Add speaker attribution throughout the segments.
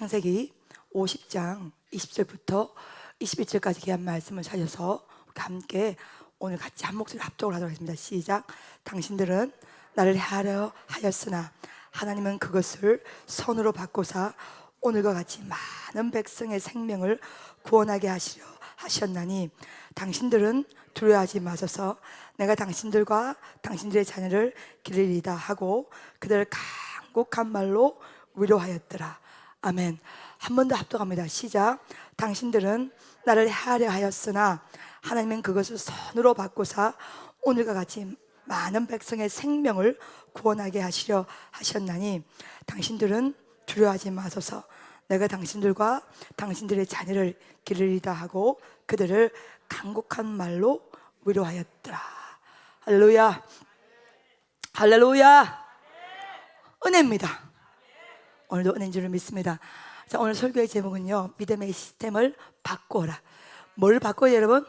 Speaker 1: 창세기 50장 20절부터 21절까지 귀한 말씀을 찾아서 함께 오늘 같이 한 목소리 합독을 하도록 하겠습니다. 시작. 당신들은 나를 해하려 하였으나 하나님은 그것을 선으로 바꾸사 오늘과 같이 많은 백성의 생명을 구원하게 하시려 하셨나니 당신들은 두려워하지 마소서. 내가 당신들과 당신들의 자녀를 기르리이다 하고 그들을 간곡한 말로 위로하였더라. 아멘. 한 번 더 합독합니다. 시작. 당신들은 나를 해하려 하였으나 하나님은 그것을 선으로 바꾸사 오늘과 같이 많은 백성의 생명을 구원하게 하시려 하셨나니 당신들은 두려워하지 마소서. 내가 당신들과 당신들의 자녀를 기르리다 하고 그들을 간곡한 말로 위로하였더라. 할렐루야. 할렐루야. 은혜입니다. 오늘도 은혜인 줄을 믿습니다. 자, 오늘 설교의 제목은요, 믿음의 시스템을 바꿔라. 뭘 바꿔요, 여러분?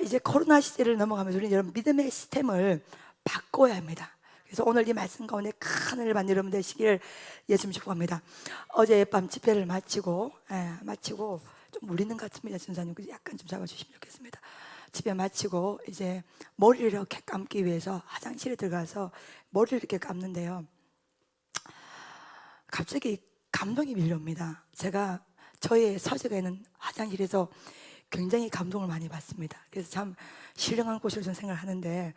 Speaker 1: 이제 코로나 시대를 넘어가면서 우리는 여러분 믿음의 시스템을 바꿔야 합니다. 그래서 오늘 이 말씀 가운데 큰 은혜를 받는 여러분 되시기를 예수님 축복합니다. 어젯밤 집회를 마치고 좀 울리는 것 같습니다. 전사님 약간 좀 잡아주시면 좋겠습니다. 집회 마치고 이제 머리를 이렇게 감기 위해서 화장실에 들어가서 머리를 이렇게 감는데요, 갑자기 감동이 밀려옵니다. 제가 저의 서재가 있는 화장실에서 굉장히 감동을 많이 받습니다. 그래서 참 신령한 곳이라고 저는 생각을 하는데,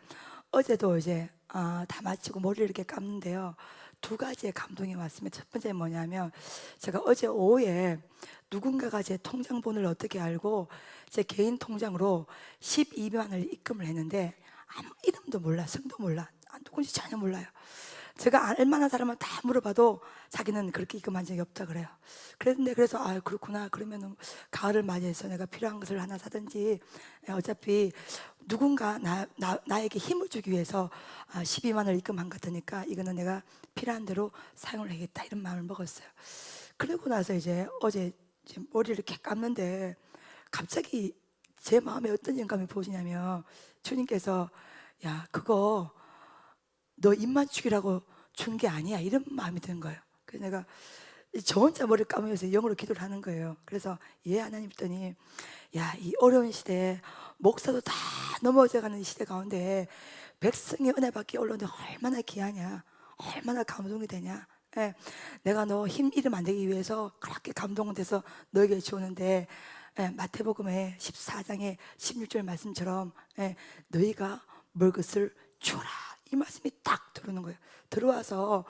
Speaker 1: 어제도 이제 다 마치고 머리를 이렇게 감는데요, 두 가지의 감동이 왔습니다. 첫 번째는 뭐냐면, 제가 어제 오후에 누군가가 제 통장번호를 어떻게 알고 제 개인 통장으로 12만 원을 입금을 했는데 아무 이름도 몰라, 성도 몰라, 누군지 전혀 몰라요. 제가 알만한 사람은 다 물어봐도 자기는 그렇게 입금한 적이 없다 그래요. 그래서 그렇구나. 그러면 가을을 맞이해서 내가 필요한 것을 하나 사든지, 어차피 누군가 나에게 힘을 주기 위해서 12만 원을 입금한 것 같으니까 이거는 내가 필요한 대로 사용을 하겠다, 이런 마음을 먹었어요. 그러고 나서 이제 어제 머리를 이렇게 감는데 갑자기 제 마음에 어떤 영감이 보시냐면, 주님께서 야, 그거 너 입만 죽이라고 준 게 아니야, 이런 마음이 드는 거예요. 그래서 내가 저 혼자 머리를 감으면서 영어로 기도를 하는 거예요. 그래서 예 하나님 했더니, 야, 이 어려운 시대에 목사도 다 넘어져가는 시대 가운데 백성의 은혜 받기 올라오는데 얼마나 귀하냐, 얼마나 감동이 되냐. 예, 내가 너 힘 잃으면 안 되기 위해서 그렇게 감동돼서 너에게 주었는데, 마태복음의 14장의 16절 말씀처럼 너희가 먹을 것을 주라, 이 말씀이 딱 들어오는 거예요. 들어와서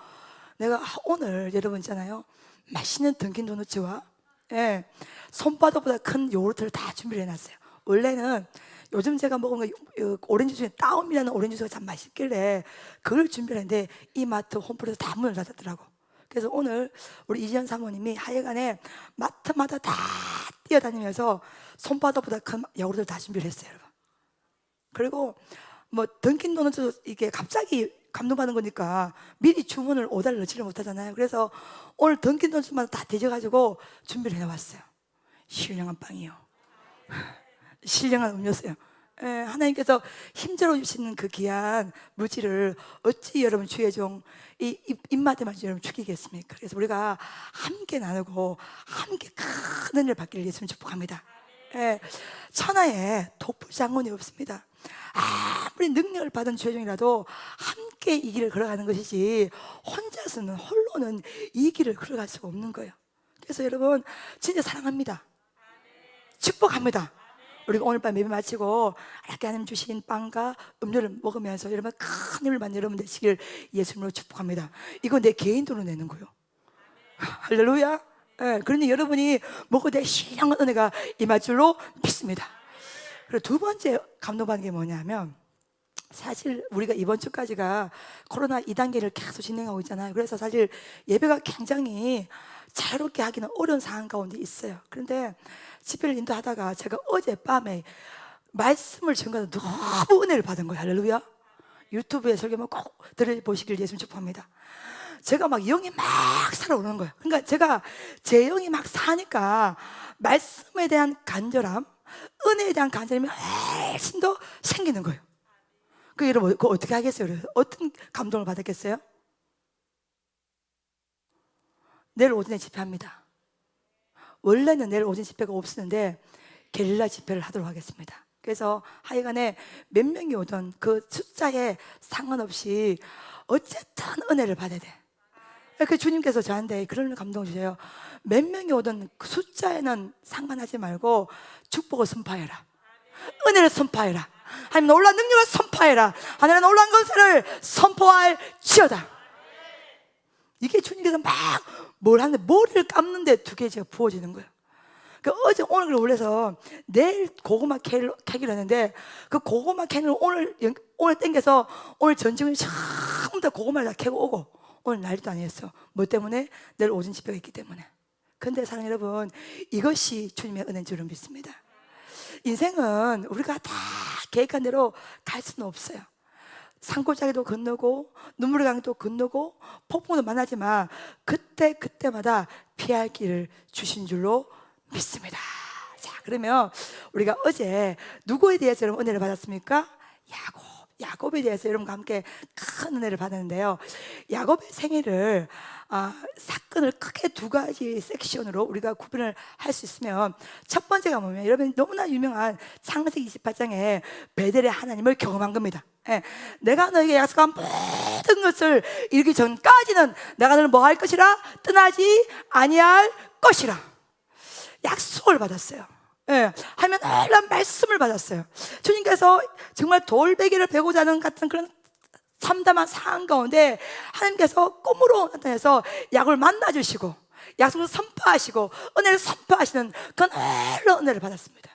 Speaker 1: 내가 오늘 여러분 있잖아요, 맛있는 던킨 도너츠와 손바닥보다 큰 요구르트를 다 준비를 해놨어요. 원래는 요즘 제가 먹은 거 오렌지 주스, 따옴이라는 오렌지 주스가 참 맛있길래 그걸 준비를 했는데 이마트 홈플에서 다 문을 닫았더라고. 그래서 오늘 우리 이지연 사모님이 하여간에 마트마다 다 뛰어다니면서 손바닥보다 큰 야구르트를 다 준비를 했어요, 여러분. 그리고 뭐 던킨 도너츠 이게 갑자기 감동받는 거니까 미리 주문을 오다를 넣지를 못하잖아요. 그래서 오늘 던킨 도너츠만 다 데져가지고 준비를 해왔어요. 신령한 빵이요, 신령한 음료수요. 하나님께서 힘들어 주시는 그 귀한 물질을 어찌 여러분 주의 종 이 입맛에만 여러분 죽이겠습니까? 그래서 우리가 함께 나누고 함께 큰 은혜를 받기를 예수님 축복합니다. 천하에 독불 장군이 없습니다. 아무리 능력을 받은 주의종이라도 함께 이 길을 걸어가는 것이지 혼자서는, 홀로는 이 길을 걸어갈 수가 없는 거예요. 그래서 여러분 진짜 사랑합니다. 축복합니다. 우리가 오늘 밤 예배 마치고 이렇게 하나님 주신 빵과 음료를 먹으면서 여러분 큰 힘을 받는 여러분 되시길 예수님으로 축복합니다. 이거 내 개인 돈으로 내는 거예요. 할렐루야. 그러니 여러분이 먹고 내 신령한 은혜가 임할 줄로 믿습니다. 그리고 두 번째 감동받는 게 뭐냐면, 사실 우리가 이번 주까지가 코로나 2단계를 계속 진행하고 있잖아요. 그래서 사실 예배가 굉장히 자유롭게 하기는 어려운 상황 가운데 있어요. 그런데 집회를 인도하다가 제가 어젯밤에 말씀을 전가해서 너무 은혜를 받은 거예요. 할렐루야. 유튜브에 설교만 꼭 들어보시길 예수님 축복합니다. 제가 막 영이 막 살아오르는 거예요. 그러니까 제가 제 영이 막 사니까 말씀에 대한 간절함, 은혜에 대한 간절함이 훨씬 더 생기는 거예요. 그 여러분 그거 어떻게 하겠어요? 어떤 감동을 받았겠어요? 내일 오전에 집회합니다. 원래는 내일 오전 집회가 없었는데 게릴라 집회를 하도록 하겠습니다. 그래서 하여간에 몇 명이 오든 그 숫자에 상관없이 어쨌든 은혜를 받아야 돼. 그 주님께서 저한테 그런 감동 주세요. 몇 명이 오든 그 숫자에는 상관하지 말고 축복을 선포해라. 은혜를 선포해라. 하나님 놀라운 능력을 선포해라. 하나님 놀라운 건설을 선포할지어다. 이게 주님께서 막 뭘 하는데 머리를 감는데 두 개가 부어지는 거예요. 그 어제 오늘 올려서 내일 고구마 캐기로 했는데 그 고구마 캐는 오늘 땡겨서 오늘 전쟁을 전부 다 고구마를 다 캐고 오고 오늘 날도 아니었어. 뭐 때문에? 내일 오전 집회가 있기 때문에. 근데 사랑 여러분, 이것이 주님의 은혜인 줄을 믿습니다. 인생은 우리가 다 계획한 대로 갈 수는 없어요. 산골짜기도 건너고 눈물의 강도 건너고 폭풍도 만나지만 그때마다 피할 길을 주신 줄로 믿습니다. 자, 그러면 우리가 어제 누구에 대해서 여러분 은혜를 받았습니까? 야곱에 대해서 여러분과 함께 큰 은혜를 받았는데요. 야곱의 생애를 사건을 크게 두 가지 섹션으로 우리가 구분을 할 수 있으면, 첫 번째가 뭐냐면 여러분 너무나 유명한 창세기 28장에 베델의 하나님을 경험한 겁니다. 예, 내가 너에게 약속한 모든 것을 이루기 전까지는 내가 너를 뭐 할 것이라? 떠나지 아니할 것이라 약속을 받았어요. 예, 하면 놀라운 말씀을 받았어요. 주님께서 정말 돌베개를 베고 자는 같은 그런 참담한 상황 가운데 하나님께서 꿈으로 나타나서 야곱을 만나주시고 약속을 선포하시고 은혜를 선포하시는 그런 놀라운 은혜를 받았습니다.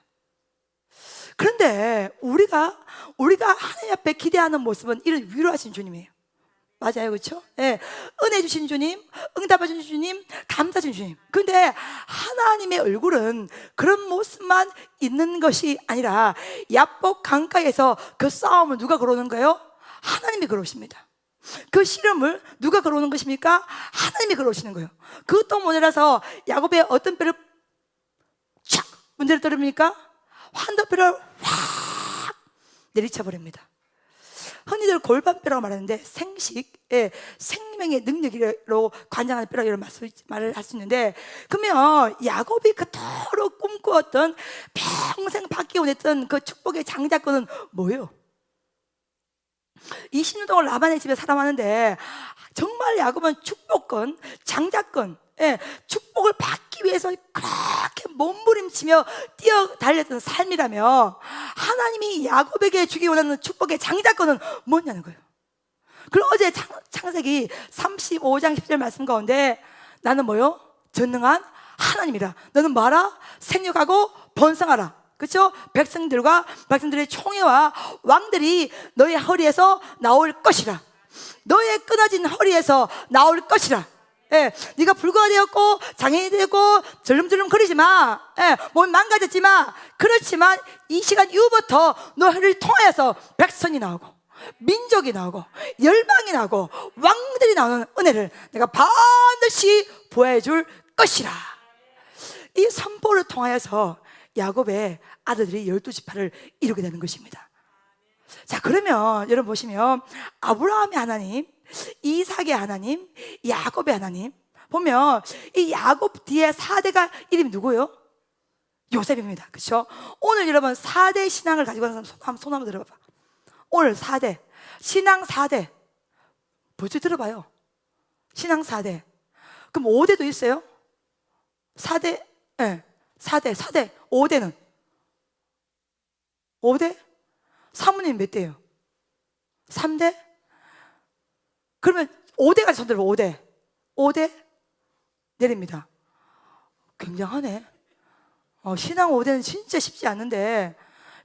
Speaker 1: 그런데 우리가 하나님 앞에 기대하는 모습은 이런 위로하신 주님이에요. 맞아요, 그렇죠? 예, 은혜 주신 주님, 응답해 주신 주님, 감사 주신 주님. 근데 하나님의 얼굴은 그런 모습만 있는 것이 아니라 야복 강가에서 그 싸움을 누가 걸어오는 거예요? 하나님이 걸어오십니다. 그 씨름을 누가 걸어오는 것입니까? 하나님이 걸어오시는 거예요. 그것도 모자라서 야곱의 어떤 뼈를 착 문제를 떨어집니까? 환도뼈를 확 내리쳐버립니다. 흔히들 골반뼈라고 말하는데 생명의 능력으로 관장하는 뼈라고 이런 말을 할 수 있는데, 그러면 야곱이 그토록 꿈꾸었던 평생 받기 원했던 그 축복의 장자권은 뭐예요? 20년 동안 라반의 집에 살아왔는데 정말 야곱은 축복권, 장자권, 축복을 받기 위해서 그렇게 몸부림치며 뛰어달렸던 삶이라며 하나님이 야곱에게 주기 원하는 축복의 장자권은 뭐냐는 거예요. 그럼 어제 창세기 35장 10절 말씀 가운데 나는 뭐요? 전능한 하나님이라. 너는 뭐하라? 생육하고 번성하라. 그렇죠? 백성들의 총회와 왕들이 너의 허리에서 나올 것이라. 너의 끊어진 허리에서 나올 것이라. 네가 불구가 되었고 장애인이 되었고 절름절름 거리지 마. 몸이 망가졌지 마. 그렇지만 이 시간 이후부터 너를 통하여서 백성이 나오고 민족이 나오고 열방이 나오고 왕들이 나오는 은혜를 내가 반드시 보여줄 것이라. 이 선포를 통하여서 야곱의 아들들이 12지파를 이루게 되는 것입니다. 자, 그러면 여러분 보시면 아브라함의 하나님, 이삭의 하나님, 야곱의 하나님 보면 이 야곱 뒤에 4대가 이름이 누구예요? 요셉입니다. 그렇죠? 오늘 여러분 4대 신앙을 가지고 있는 사람 손 한번 들어봐. 오늘 4대 신앙 4대 벌써 들어봐요. 신앙 4대. 그럼 5대도 있어요? 4대, 4대, 5대는 5대? 사모님 몇 대예요? 3대? 그러면 5대까지 손 들어봐. 5대 내립니다. 굉장하네. 신앙 5대는 진짜 쉽지 않은데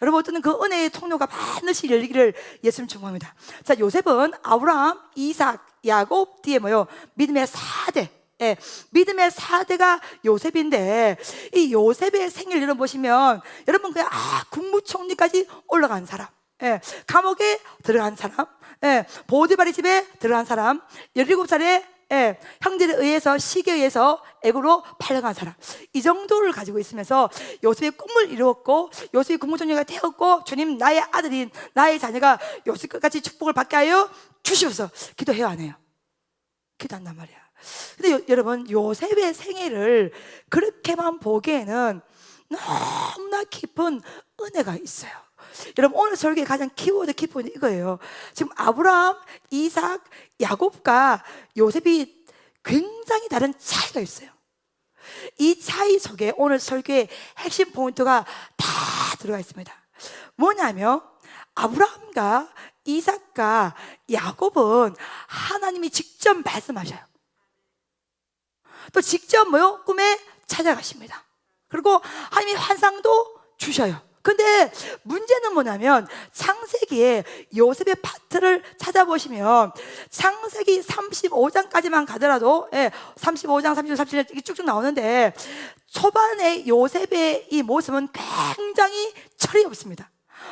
Speaker 1: 여러분 어떤 그 은혜의 통로가 반드시 열리기를 예수님 축복합니다. 자, 요셉은 아브라함, 이삭, 야곱 뒤에 뭐요? 믿음의 4대. 믿음의 4대가 요셉인데 이 요셉의 생일을 여러분 보시면 여러분 그냥 국무총리까지 올라간 사람, 감옥에 들어간 사람, 보디발의 집에 들어간 사람, 17살에 형들에 의해서 시기에 의해서 애굽으로 팔려간 사람, 이 정도를 가지고 있으면서 요셉의 꿈을 이루었고 요셉이 국무총리가 되었고 주님 나의 아들인 나의 자녀가 요셉같이 축복을 받게 하여 주시옵소서. 기도해요 안 해요? 기도한단 말이야. 근데 여러분, 요셉의 생애를 그렇게만 보기에는 너무나 깊은 은혜가 있어요. 여러분, 오늘 설교의 가장 키포인트 이거예요. 지금 아브라함, 이삭, 야곱과 요셉이 굉장히 다른 차이가 있어요. 이 차이 속에 오늘 설교의 핵심 포인트가 다 들어가 있습니다. 뭐냐면 아브라함과 이삭과 야곱은 하나님이 직접 말씀하셔요. 또 직접 꿈에 찾아가십니다. 그리고 하나님이 환상도 주셔요. 근데 문제는 뭐냐면 창세기에 요셉의 파트를 찾아보시면 창세기 35장까지만 가더라도 35장, 36, 37장 이렇게 쭉쭉 나오는데 초반에 요셉의 이 모습은 굉장히 철이 없습니다.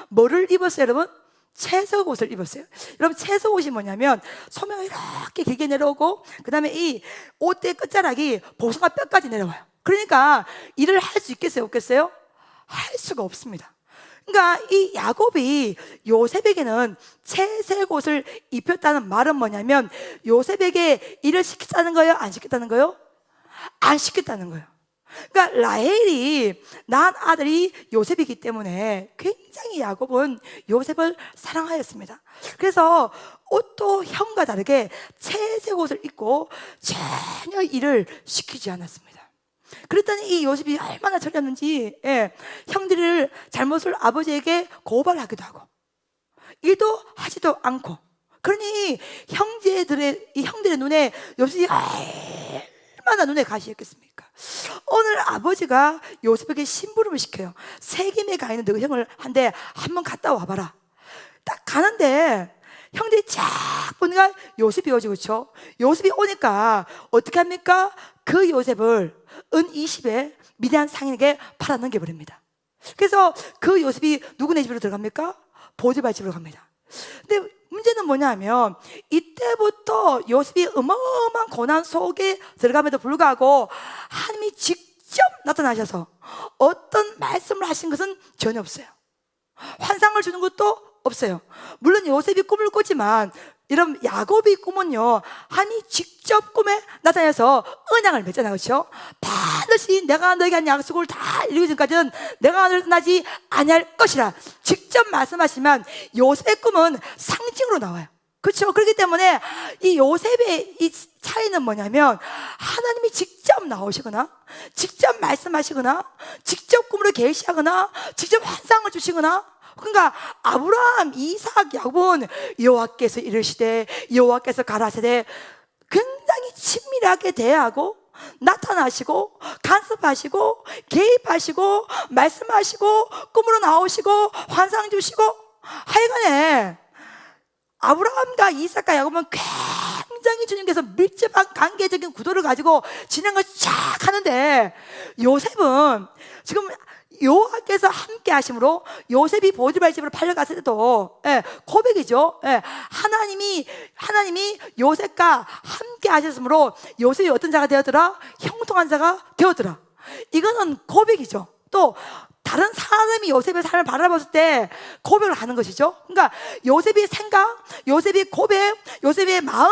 Speaker 1: 뭐를 입었어요, 여러분? 채석 옷을 입었어요. 여러분, 채석 옷이 뭐냐면 소매가 이렇게 길게 내려오고 그 다음에 이 옷의 끝자락이 복숭아 뼈까지 내려와요. 그러니까 일을 할 수 있겠어요, 없겠어요? 할 수가 없습니다. 그러니까 이 야곱이 요셉에게는 채색 옷을 입혔다는 말은 뭐냐면 요셉에게 일을 시켰다는 거예요? 안 시켰다는 거예요? 안 시켰다는 거예요. 그러니까 라헬이 낳은 아들이 요셉이기 때문에 굉장히 야곱은 요셉을 사랑하였습니다. 그래서 옷도 형과 다르게 채색 옷을 입고 전혀 일을 시키지 않았습니다. 그랬더니 이 요셉이 얼마나 철이었는지 형들을 잘못을 아버지에게 고발하기도 하고 일도 하지도 않고, 그러니 형들의 눈에 요셉이 얼마나 눈에 가시였겠습니까? 오늘 아버지가 요셉에게 심부름을 시켜요. 세겜에 가 있는 너 형을 한데 한번 갔다 와봐라. 딱 가는데 형들이 쫙 보니까 요셉이 오지, 그렇죠? 요셉이 오니까 어떻게 합니까? 그 요셉을 은 20에 미디안 상인에게 팔아 넘겨버립니다. 그래서 그 요셉이 누구네 집으로 들어갑니까? 보디발 집으로 갑니다. 근데 문제는 뭐냐면 이때부터 요셉이 어마어마한 고난 속에 들어감에도 불구하고 하나님이 직접 나타나셔서 어떤 말씀을 하신 것은 전혀 없어요. 환상을 주는 것도 없어요. 물론 요셉이 꿈을 꿨지만 이런 야곱의 꿈은요, 하나님이 직접 꿈에 나타나서 언약을 맺잖아요, 그렇죠? 반드시 내가 너에게 한 약속을 다 이루기 전까지는 내가 너를 떠나지 아니할 것이라 직접 말씀하시면 요셉의 꿈은 상징으로 나와요. 그렇죠? 그렇기 때문에 이 요셉의 이 차이는 뭐냐면 하나님이 직접 나오시거나 직접 말씀하시거나 직접 꿈으로 계시하거나 직접 환상을 주시거나, 그러니까 아브라함, 이삭, 야곱은 여호와께서 이르시되 여호와께서 가라사대 굉장히 친밀하게 대하고 나타나시고 간섭하시고 개입하시고 말씀하시고 꿈으로 나오시고 환상 주시고, 하여간에 아브라함과 이삭과 야곱은 굉장히 주님께서 밀접한 관계적인 구도를 가지고 진행을 쫙 하는데 요셉은 지금 여호와께서 함께 하심으로 요셉이 보디발 집으로 팔려갔을 때도 고백이죠. 하나님이 요셉과 함께 하셨으므로 요셉이 어떤 자가 되었더라? 형통한 자가 되었더라. 이거는 고백이죠. 또 다른 사람이 요셉의 삶을 바라봤을 때 고백을 하는 것이죠. 그러니까 요셉의 생각, 요셉의 고백, 요셉의 마음,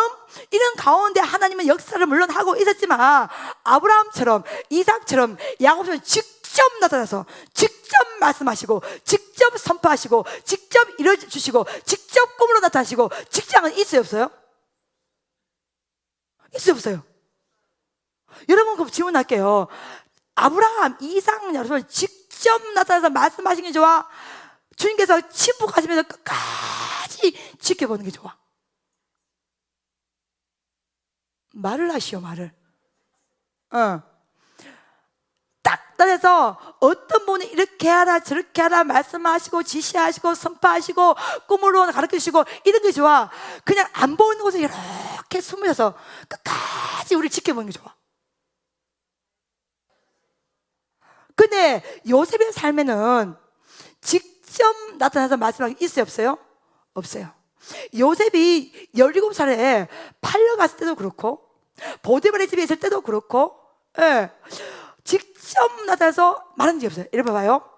Speaker 1: 이런 가운데 하나님은 역사를 물론 하고 있었지만 아브라함처럼 이삭처럼 야곱처럼 직접 나타나서 직접 말씀하시고 직접 선포하시고 직접 이루어주시고 직접 꿈으로 나타나시고 직장은 있어요, 없어요? 있어요, 없어요? 여러분, 그럼 질문할게요. 아브라함, 이삭, 야곱은 직접 나타나서 말씀하시는 게 좋아? 주님께서 침묵하시면서 끝까지 지켜보는 게 좋아? 말을 하시오, 말을. 딱 따라서 어떤 분이 이렇게 하라 저렇게 하라 말씀하시고 지시하시고 선포하시고 꿈으로 가르쳐주시고 이런 게 좋아? 그냥 안 보이는 곳에 이렇게 숨으셔서 끝까지 우리를 지켜보는 게 좋아? 근데 요셉의 삶에는 직접 나타나서 말씀하기 있어요, 없어요? 없어요. 요셉이 17살에 팔려갔을 때도 그렇고 보디발의 집에 있을 때도 그렇고 직접 나타나서 말한 적이 없어요. 이래 봐봐요.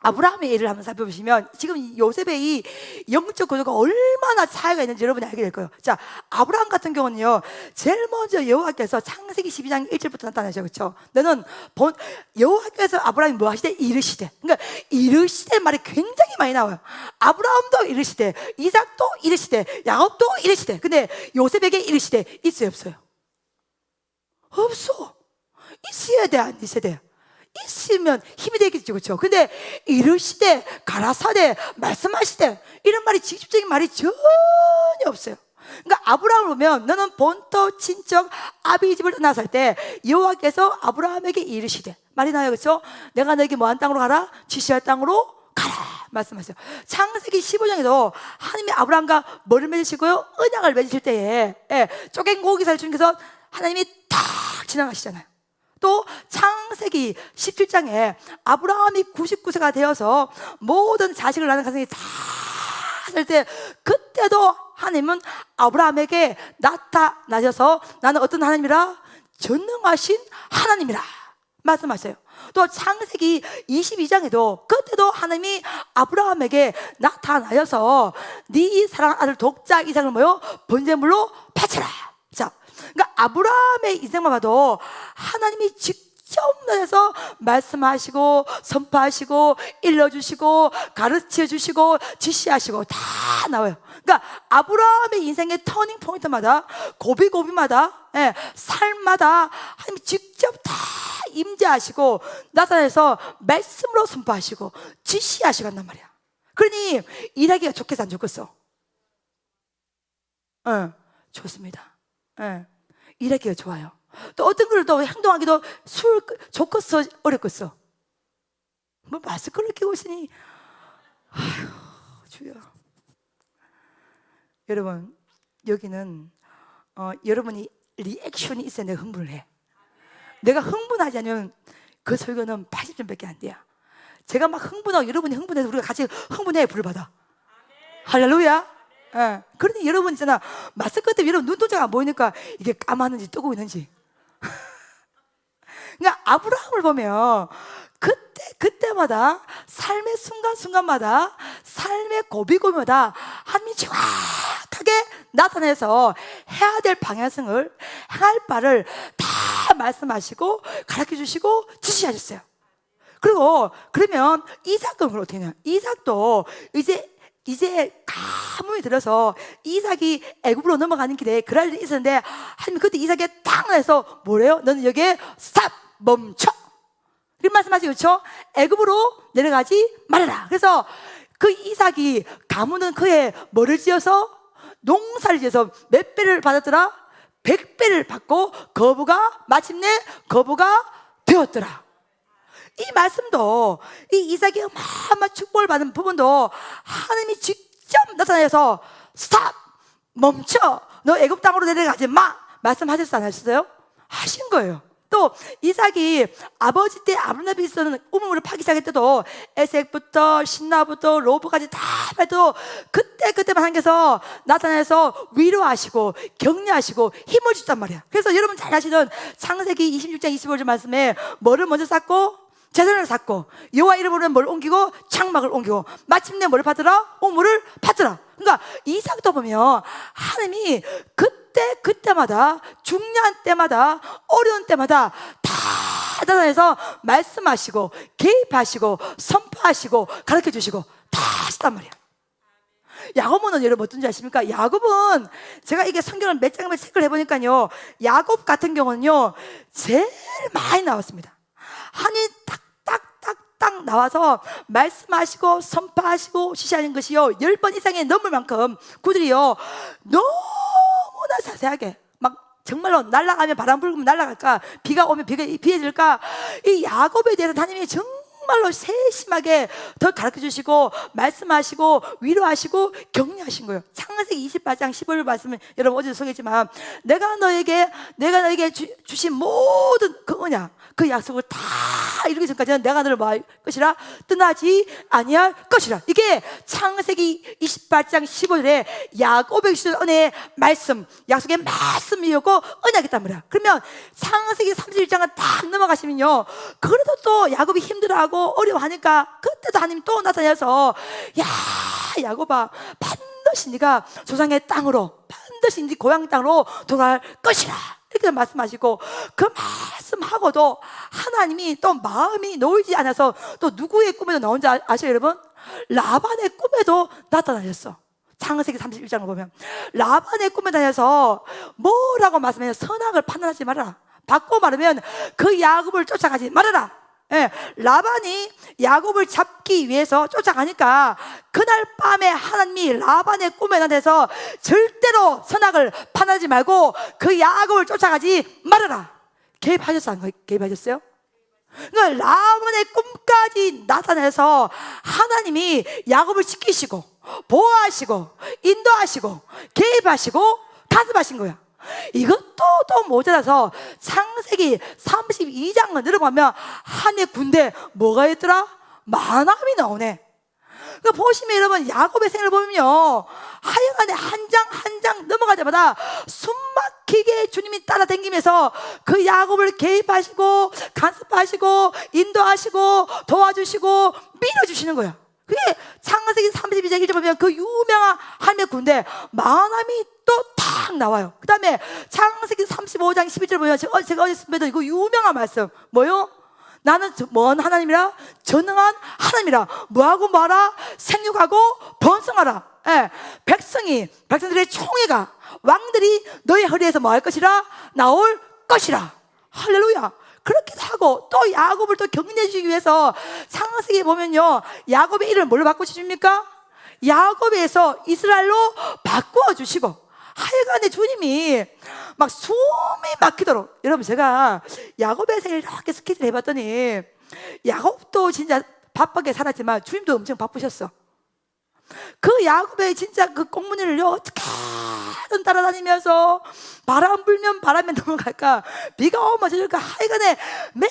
Speaker 1: 아브라함의 예를 한번 살펴보시면 지금 요셉의 이 영적 구조가 얼마나 차이가 있는지 여러분이 알게 될 거예요. 자, 아브라함 같은 경우는요, 제일 먼저 여호와께서 창세기 12장 1절부터 나타나죠. 그렇죠? 너는 여호와께서 아브라함이 뭐 하시되? 이르시되. 그러니까 이르시되 말이 굉장히 많이 나와요. 아브라함도 이르시되, 이삭도 이르시되, 야곱도 이르시되. 근데 요셉에게 이르시되 있어요, 없어요? 없어. 있어야 돼, 안 있어야 돼? 있으면 힘이 되겠죠, 그렇죠? 근데 이르시되, 가라사대, 말씀하시되 이런 말이 직접적인 말이 전혀 없어요. 그러니까 아브라함을 보면 너는 본토 친척 아비 집을 떠나서 할 때 여호와께서 아브라함에게 이르시되 말이 나요, 그렇죠? 내가 너에게 뭐한 땅으로 가라? 지시할 땅으로 가라 말씀하세요. 창세기 15장에도 하나님이 아브라함과 뭐를 맺으시고요? 언약을 맺으실 때에 쪼갠 고기살 중에서 하나님이 탁 지나가시잖아요. 또 창세기 17장에 아브라함이 99세가 되어서 모든 자식을 낳는 가정이 다 살 때 그때도 하나님은 아브라함에게 나타나셔서 나는 어떤 하나님이라? 전능하신 하나님이라 말씀하세요. 또 창세기 22장에도 그때도 하나님이 아브라함에게 나타나셔서 네 사랑하는 아들 독자 이삭을 뭐요? 번제물로 바쳐라. 자, 그러니까 아브라함의 인생만 봐도 하나님이 직접 나서서 말씀하시고 선포하시고 일러주시고 가르쳐주시고 지시하시고 다 나와요. 그러니까 아브라함의 인생의 터닝 포인트마다 고비고비마다 삶마다 하나님이 직접 다 임재하시고 나타나서 말씀으로 선포하시고 지시하시고 한단 말이야. 그러니 일하기가 좋겠어 안 좋겠어? 좋습니다. 일하기가 좋아요. 또 어떤 걸 또 행동하기도 좋겠어 어렵겠어? 뭐 마스크를 끼고 있으니 아휴 주여. 여러분 여기는 여러분이 리액션이 있어야 내가 흥분을 해. 내가 흥분하지 않으면 그 설교는 80점밖에 안 돼요. 제가 막 흥분하고 여러분이 흥분해서 우리가 같이 흥분해야 부르받아. 할렐루야. 그러니 여러분 있잖아, 마스크 때문에 여러분 눈동자가 안 보이니까 이게 까마는지 뜨고 있는지. 그러니까 아브라함을 보면 그때마다 삶의 순간순간마다 삶의 고비고비마다 하나님이 정확하게 나타내서 해야 될 방향성을 행할 바를 다 말씀하시고 가르쳐주시고 지시하셨어요. 그리고 그러면 이삭은 어떻게 되냐? 이삭도 이제 가뭄이 들어서 이삭이 애굽으로 넘어가는 길에 그럴 일이 있었는데 하나님 그때 이삭에 딱 해서 뭐래요? 너는 여기에 스탑 멈춰 이런 말씀하시죠. 그렇죠? 애굽으로 내려가지 말아라. 그래서 그 이삭이 가문은 그의 뭐를 지어서 농사를 지어서 몇 배를 받았더라? 100배를 받고 마침내 거부가 되었더라. 이 말씀도 이 이삭이 어마어마한 축복을 받은 부분도 하나님이 직접 나타나서 스탑 멈춰 너 애굽 땅으로 내려가지 마 말씀하셨어 안 하셨어요? 하신 거예요. 또 이삭이 아버지 때 아브라함이 있었는 우물을 파기 시작할 때도 에색부터 신나부터 로브까지 다 해도 그때만 하나님께서 나타나서 위로하시고 격려하시고 힘을 주단 말이야. 그래서 여러분 잘 아시는 창세기 26장 25절 말씀에 뭐를 먼저 쌓고 재단을 쌓고 여호와 이름으로 뭘 옮기고 장막을 옮기고 마침내 뭐를 받으라? 우물을 받으라. 그러니까 이삭도 보면 하나님이 그때마다 중요한 때마다 어려운 때마다 다 나타나서 말씀하시고 개입하시고 선포하시고 가르쳐주시고 다 하시단 말이야. 야곱은 여러분 어떤지 아십니까? 야곱은 제가 이게 성경을 몇 장을 체크를 해보니까요, 야곱 같은 경우는요 제일 많이 나왔습니다. 하나님 딱딱딱딱 나와서 말씀하시고 선포하시고 지시하는 것이요 10번 이상에 넘을 만큼 그들이요 너무나 자세하게 막 정말로 날아가면 바람 불면 날아갈까, 비가 오면 비해질까, 이 야곱에 대해서 하나님이 정말로 세심하게 더 가르쳐주시고 말씀하시고 위로하시고 격려하신 거예요. 창세기 28장 15절 말씀은 여러분 어제도 소개했지만 내가 너에게 주신 모든 그 언약 그 약속을 다 이루기 전까지는 내가 너를 뭐 할 것이라 떠나지 아니할 것이라. 이게 창세기 28장 15절에 야곱에게 주신 은혜의 말씀, 약속의 말씀이었고 언약이었단 말이야. 그러면 창세기 31장은 딱 넘어가시면요 그래도 또 야곱이 힘들어하고 힘들어하고 어려워하니까 그때도 하나님 또 나타나서 야 야곱아, 반드시 네가 조상의 땅으로, 반드시 네 고향 땅으로 돌아갈 것이라 이렇게 말씀하시고, 그 말씀하고도 하나님이 또 마음이 놓이지 않아서 또 누구의 꿈에도 나온지 아셔요 여러분? 라반의 꿈에도 나타나셨어. 창세기 31장을 보면 라반의 꿈에 다녀서 뭐라고 말씀해요? 선악을 판단하지 말아라. 바꿔 말하면 그 야곱을 쫓아가지 말아라. 예, 라반이 야곱을 잡기 위해서 쫓아가니까 그날 밤에 하나님이 라반의 꿈에 나타나서 절대로 선악을 판단하지 말고 그 야곱을 쫓아가지 말아라. 개입하셨어요? 안 개입하셨어요? 그러니까 라반의 꿈까지 나타내서 하나님이 야곱을 지키시고 보호하시고 인도하시고 개입하시고 간섭하신 거야. 이것도 또 모자라서 창세기 32장을 들어보면 한의 군대 뭐가 있더라? 만함이 나오네. 그러니까 보시면 여러분 야곱의 생을 보면요, 하여간에 한 장 한 장 넘어가자마다 숨막히게 주님이 따라다니면서 그 야곱을 개입하시고 간섭하시고 인도하시고 도와주시고 밀어주시는 거야. 그게 창세기 32장 1절 보면 그 유명한 하나님의 군대 만함이 또 탁 나와요. 그 다음에 창세기 35장 11절 보면 제가 어제 쓴 이거 유명한 말씀 뭐요? 나는 뭔 하나님이라? 전능한 하나님이라. 뭐하고 뭐하라? 생육하고 번성하라. 예, 백성들의 총회가, 왕들이 너의 허리에서 뭐 할 것이라? 나올 것이라. 할렐루야. 그렇기도 하고 또 야곱을 또 격려해 주기 위해서 창세기에 보면요, 야곱의 이름을 뭘로 바꾸십니까? 야곱에서 이스라엘로 바꾸어 주시고, 하여간에 주님이 막 숨이 막히도록. 여러분 제가 야곱의 생을 이렇게 스케치를 해봤더니 야곱도 진짜 바쁘게 살았지만 주님도 엄청 바쁘셨어. 그 야곱의 진짜 그 꽁무니를요 어떻게든 따라다니면서 바람 불면 바람에 넘어갈까, 비가 오면 저럴까, 하여간에 매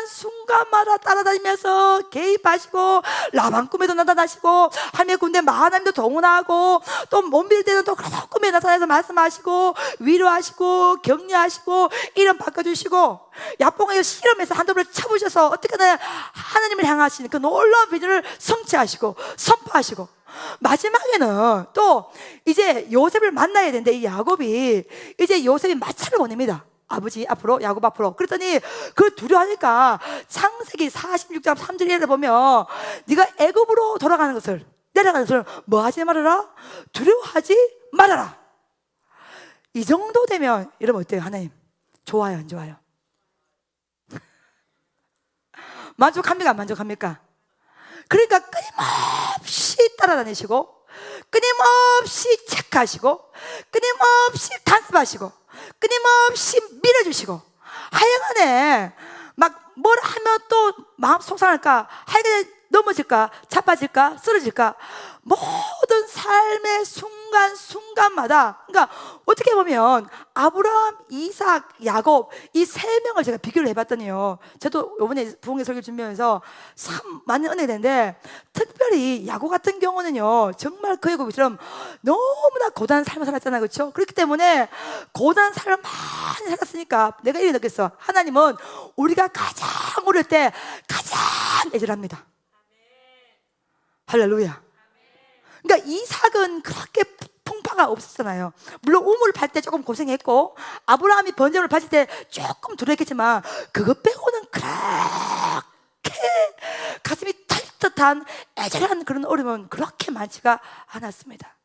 Speaker 1: 순간마다 따라다니면서 개입하시고 라반 꿈에도 나타나시고 하나님의 군대 마하나님도 동원하고 또 못 믿을 때는 또 그래도 꿈에 나타나서 말씀하시고 위로하시고 격려하시고 이름 바꿔주시고 야뽕의 실험에서 한도를 쳐보셔서 어떻게든 하나님을 향하시는 그 놀라운 비전을 성취하시고 선포하시고, 마지막에는 또 이제 요셉을 만나야 되는데 이 야곱이 이제 요셉이 마차를 보냅니다. 아버지 앞으로, 야곱 앞으로. 그랬더니 그 두려워하니까 창세기 46장 3절에 보면 네가 애굽으로 돌아가는 것을, 내려가는 것을 뭐 하지 말아라? 두려워하지 말아라. 이 정도 되면 여러분 어때요? 하나님 좋아요 안 좋아요? 만족합니까 안 만족합니까? 그러니까 끊임없이 따라다니시고 끊임없이 체크하시고 끊임없이 간섭하시고 끊임없이 밀어주시고, 하여간에 막 뭘 하면 또 마음 속상할까, 하여간에 넘어질까, 자빠질까, 쓰러질까, 모든 삶의 순간마다. 그러니까 어떻게 보면 아브라함, 이삭, 야곱 이 세 명을 제가 비교를 해봤더니요, 저도 이번에 부흥회 설교 준비하면서 참 많은 은혜가 되는데, 특별히 야곱 같은 경우는요 정말 그 야곱처럼 너무나 고단한 삶을 살았잖아요, 그렇죠? 그렇기 때문에 고단한 삶을 많이 살았으니까 내가 이렇게 느꼈어. 하나님은 우리가 가장 어릴 때 가장 애절합니다. 할렐루야. 그러니까 이삭은 그렇게 풍파가 없었잖아요. 물론 우물을 팔 때 조금 고생했고 아브라함이 번제물을 바칠 때 조금 두렵겠지만 그것 빼고는 그렇게 가슴이 털듯한 애절한 그런 어려움은 그렇게 많지가 않았습니다.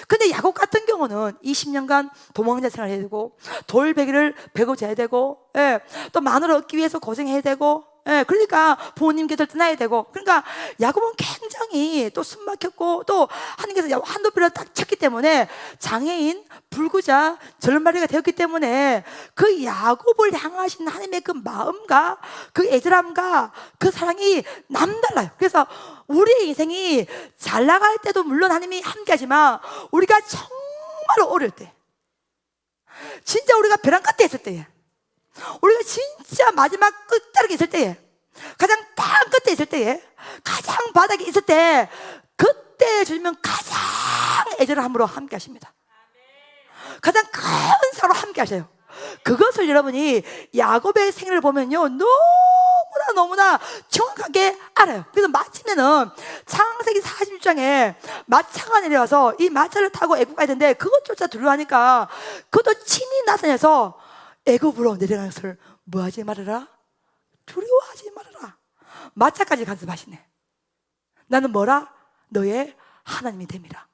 Speaker 1: 근데 야곱 같은 경우는 20년간 도망자 생활을 해야 되고 돌베개를 베고 자야 되고, 예, 또 마누라 얻기 위해서 고생해야 되고, 예, 그러니까 부모님 곁을 떠나야 되고, 그러니까 야곱은 굉장히 또 숨막혔고 또 하나님께서 한도표를 딱 쳤기 때문에 장애인, 불구자, 절말이가 되었기 때문에 그 야곱을 향하신 하나님의 그 마음과 그 애절함과 그 사랑이 남달라요. 그래서 우리의 인생이 잘 나갈 때도 물론 하나님이 함께 하지만 우리가 정말 어릴 때, 진짜 우리가 벼랑 끝에 있을 때에, 우리가 진짜 마지막 끝자락에 있을 때에, 가장 땅 끝에 있을 때에, 가장 바닥에 있을 때, 그때 주님은 가장 애절함으로 함께 하십니다. 가장 큰 사랑으로 함께 하셔요. 그것을 여러분이 야곱의 생애를 보면요 너무나 너무나 정확하게 알아요. 그래서 마침에는 창세기 46장에 마차가 내려와서 이 마차를 타고 애굽 가야 되는데 그것조차 두려워하니까 그것도 친히 나타내서 애굽으로 내려가는 것을 뭐하지 말아라? 두려워하지 말아라. 마차까지 간섭하시네. 나는 뭐라? 너의 하나님이 됨이라.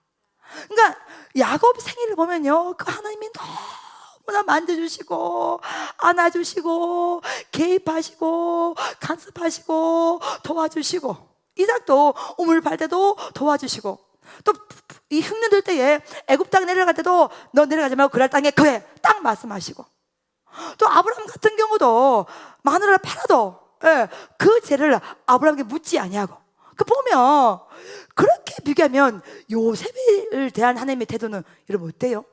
Speaker 1: 그러니까 야곱 생일을 보면요, 그 하나님이 너무나 만져주시고 안아주시고 개입하시고 간섭하시고 도와주시고, 이삭도 우물 팔 때도 도와주시고, 또 이 흉년 들 때에 애굽 땅 내려갈 때도 너 내려가지 말고 그랄 땅에 거해 딱 말씀하시고, 또 아브라함 같은 경우도 마누라를 팔아도 그 죄를 아브라함에게 묻지 아니하고, 그 보면 그렇게 비교하면 요셉을 대한 하나님의 태도는 여러분 어때요?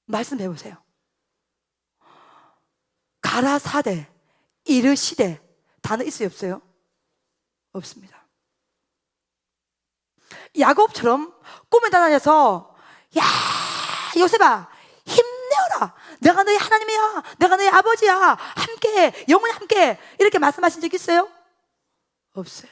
Speaker 1: 말씀해 보세요. 가라사대 이르시되 단어 있어요 없어요? 없습니다. 야곱처럼 꿈에 나타나서 야 요셉아 힘내어라, 내가 너의 하나님이야, 내가 너의 아버지야, 함께 영원히 함께 이렇게 말씀하신 적 있어요? 없어요.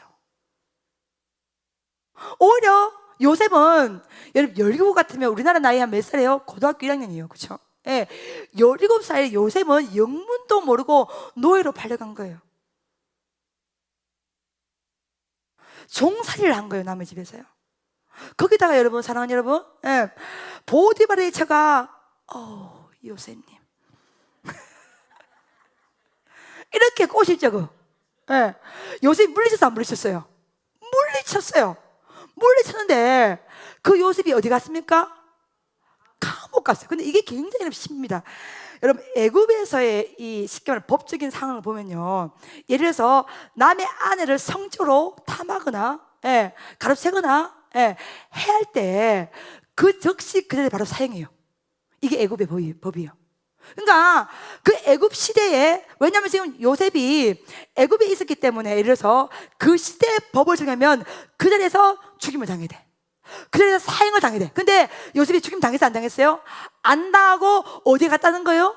Speaker 1: 오히려 요셉은, 여러분 17 같으면 우리나라 나이 한 몇 살이에요? 고등학교 1학년이에요. 그렇죠? 예, 17살에 요셉은 영문도 모르고 노예로 팔려간 거예요. 종살이를 한 거예요, 남의 집에서요. 거기다가 여러분, 사랑하는 여러분, 보디발의 처가 요셉님 이렇게 꼬실 적은, 요셉이 물리쳤어 안 물리쳤어요? 물리쳤어요. 물리쳤는데 그 요셉이 어디 갔습니까? 감옥 갔어요. 근데 이게 굉장히 심합니다. 여러분, 애굽에서의 이 쉽게 말해 법적인 상황을 보면요, 예를 들어서 남의 아내를 성적으로 탐하거나 가로채거나 해야 할 때 그 즉시 그대로 바로 사형해요. 이게 애굽의 법이에요. 그러니까 그 애굽 시대에, 왜냐하면 지금 요셉이 애굽에 있었기 때문에, 예를 들어서 그 시대의 법을 정하면 그 자리에서 죽임을 당해야 돼. 그 자리에서 사형을 당해야 돼. 근데 요셉이 죽임 당했어요 안 당했어요? 안 당하고 어디에 갔다는 거예요?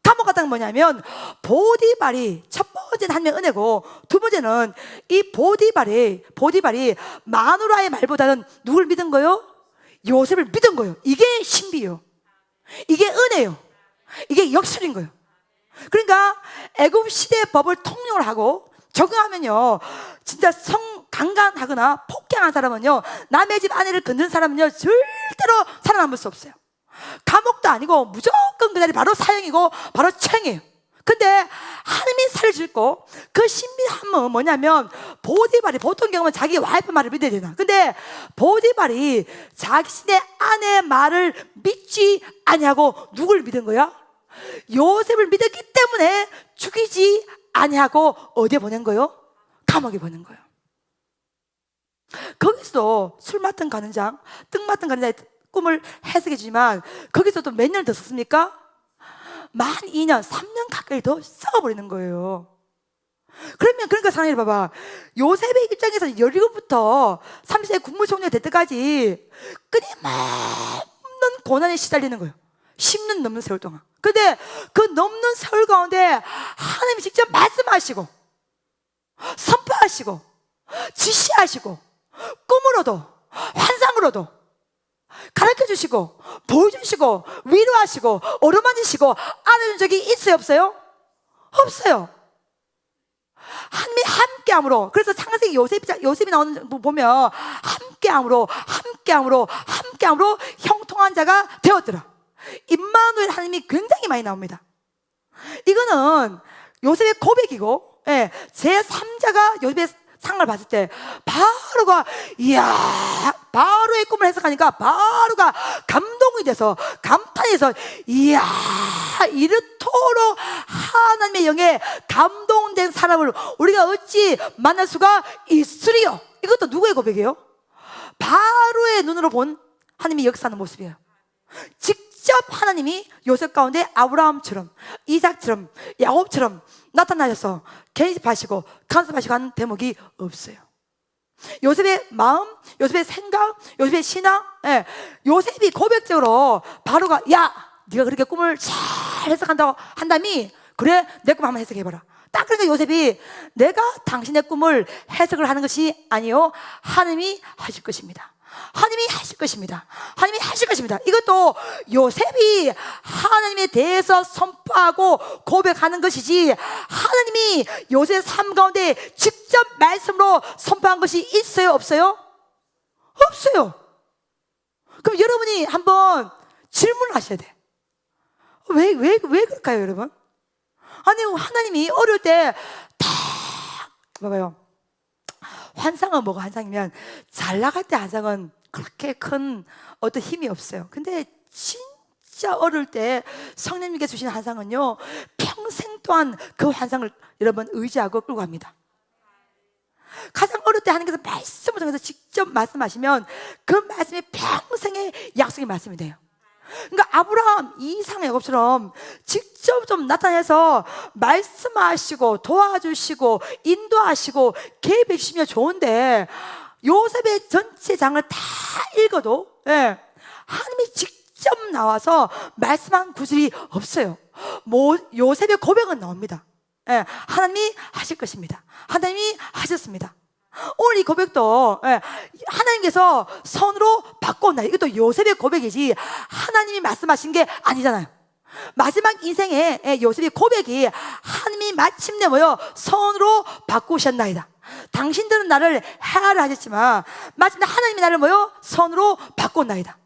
Speaker 1: 감옥 갔다는 건 뭐냐면, 보디발이 첫 번째는 하나님의 은혜고, 두 번째는 이 보디발이 마누라의 말보다는 누굴 믿은 거예요? 요셉을 믿은 거예요. 이게 신비예요. 이게 은혜예요. 이게 역설인 거예요. 그러니까 애굽 시대의 법을 통용을 하고 적용하면요, 진짜 강간하거나 폭행한 사람은요, 남의 집 아내를 건드는 사람은요 절대로 살아남을 수 없어요. 감옥도 아니고 무조건 그 자리 바로 사형이고 바로 처형이에요. 근데 하나님이 살려주고, 그 신비함은 뭐냐면, 보디발이 보통 경우는 자기 와이프 말을 믿어야 되나, 근데 보디발이 자신의 아내의 말을 믿지 아니하고 누굴 믿은 거야? 요셉을 믿었기 때문에 죽이지 아니하고 어디에 보낸 거요? 감옥에 보낸 거예요. 거기서도 술 맡은 가는 장, 떡 맡은 가는 장의 꿈을 해석해 주지만, 거기서도 몇 년을 더 썼습니까? 만 2년, 3년 가까이 더 썩어버리는 거예요. 그러니까 사랑해 봐봐, 요셉의 입장에서 17부터 30세 국무총리가 될 때까지 끊임없는 고난에 시달리는 거예요. 10년 넘는 세월 동안. 근데 그 넘는 세월 가운데 하나님이 직접 말씀하시고 선포하시고 지시하시고 꿈으로도 환상으로도 가르쳐주시고 보여주시고 위로하시고 어루만지시고 안아준 적이 있어요 없어요? 없어요. 하나님이 함께함으로. 그래서 창세기 요셉이 나오는 거 보면 함께함으로 형통한 자가 되었더라. 임마누엘 하나님이 굉장히 많이 나옵니다. 이거는 요셉의 고백이고, 제3자가 요셉의 상을 봤을 때 바로가, 이야, 바로의 꿈을 해석하니까 바로가 감동이 돼서 감탄해서, 이야, 이렇도록 하나님의 영에 감동된 사람을 우리가 어찌 만날 수가 있으리요. 이것도 누구의 고백이에요? 바로의 눈으로 본 하나님이 역사하는 모습이에요. 직접 하나님이 요셉 가운데 아브라함처럼 이삭처럼 야곱처럼 나타나셔서 개입하시고 간섭하시고 하는 대목이 없어요. 요셉의 마음, 요셉의 생각, 요셉의 신앙, 요셉이 고백적으로 바로가, 야, 네가 그렇게 꿈을 잘 해석한다고 한다미 그래, 내 꿈 한번 해석해봐라. 딱 그러니까 요셉이 내가 당신의 꿈을 해석을 하는 것이 아니요, 하나님이 하실 것입니다. 하나님이 하실 것입니다. 하나님이 하실 것입니다. 이것도 요셉이 하나님에 대해서 선포하고 고백하는 것이지, 하나님이 요셉의 삶 가운데 직접 말씀으로 선포한 것이 있어요, 없어요? 없어요. 그럼 여러분이 한번 질문을 하셔야 돼. 왜 그럴까요, 여러분? 아니, 하나님이 어릴 때 딱 봐봐요. 환상은 뭐가 환상이면, 잘 나갈 때 환상은 그렇게 큰 어떤 힘이 없어요. 근데 진짜 어릴 때 성령님께서 주신 환상은요, 평생 동안 그 환상을 여러분 의지하고 끌고 갑니다. 가장 어릴 때 하나님께서 말씀을 통해서 직접 말씀하시면 그 말씀이 평생의 약속의 말씀이 돼요. 그러니까 아브라함, 이삭, 야곱처럼 직접 좀 나타내서 말씀하시고 도와주시고 인도하시고 개입해 주시면 좋은데, 요셉의 전체 장을 다 읽어도 하나님이 직접 나와서 말씀한 구절이 없어요. 요셉의 고백은 나옵니다. 하나님이 하실 것입니다. 하나님이 하셨습니다. 오늘 이 고백도 하나님께서 선으로 바꿔온다. 이것도 요셉의 고백이지 하나님이 말씀하신 게 아니잖아요. 마지막 인생에 요셉의 고백이 하나님이 마침내 선으로 바꾸셨나이다. 당신들은 나를 해하라 하셨지만 마침내 하나님이 나를 선으로 바꿔온나이다.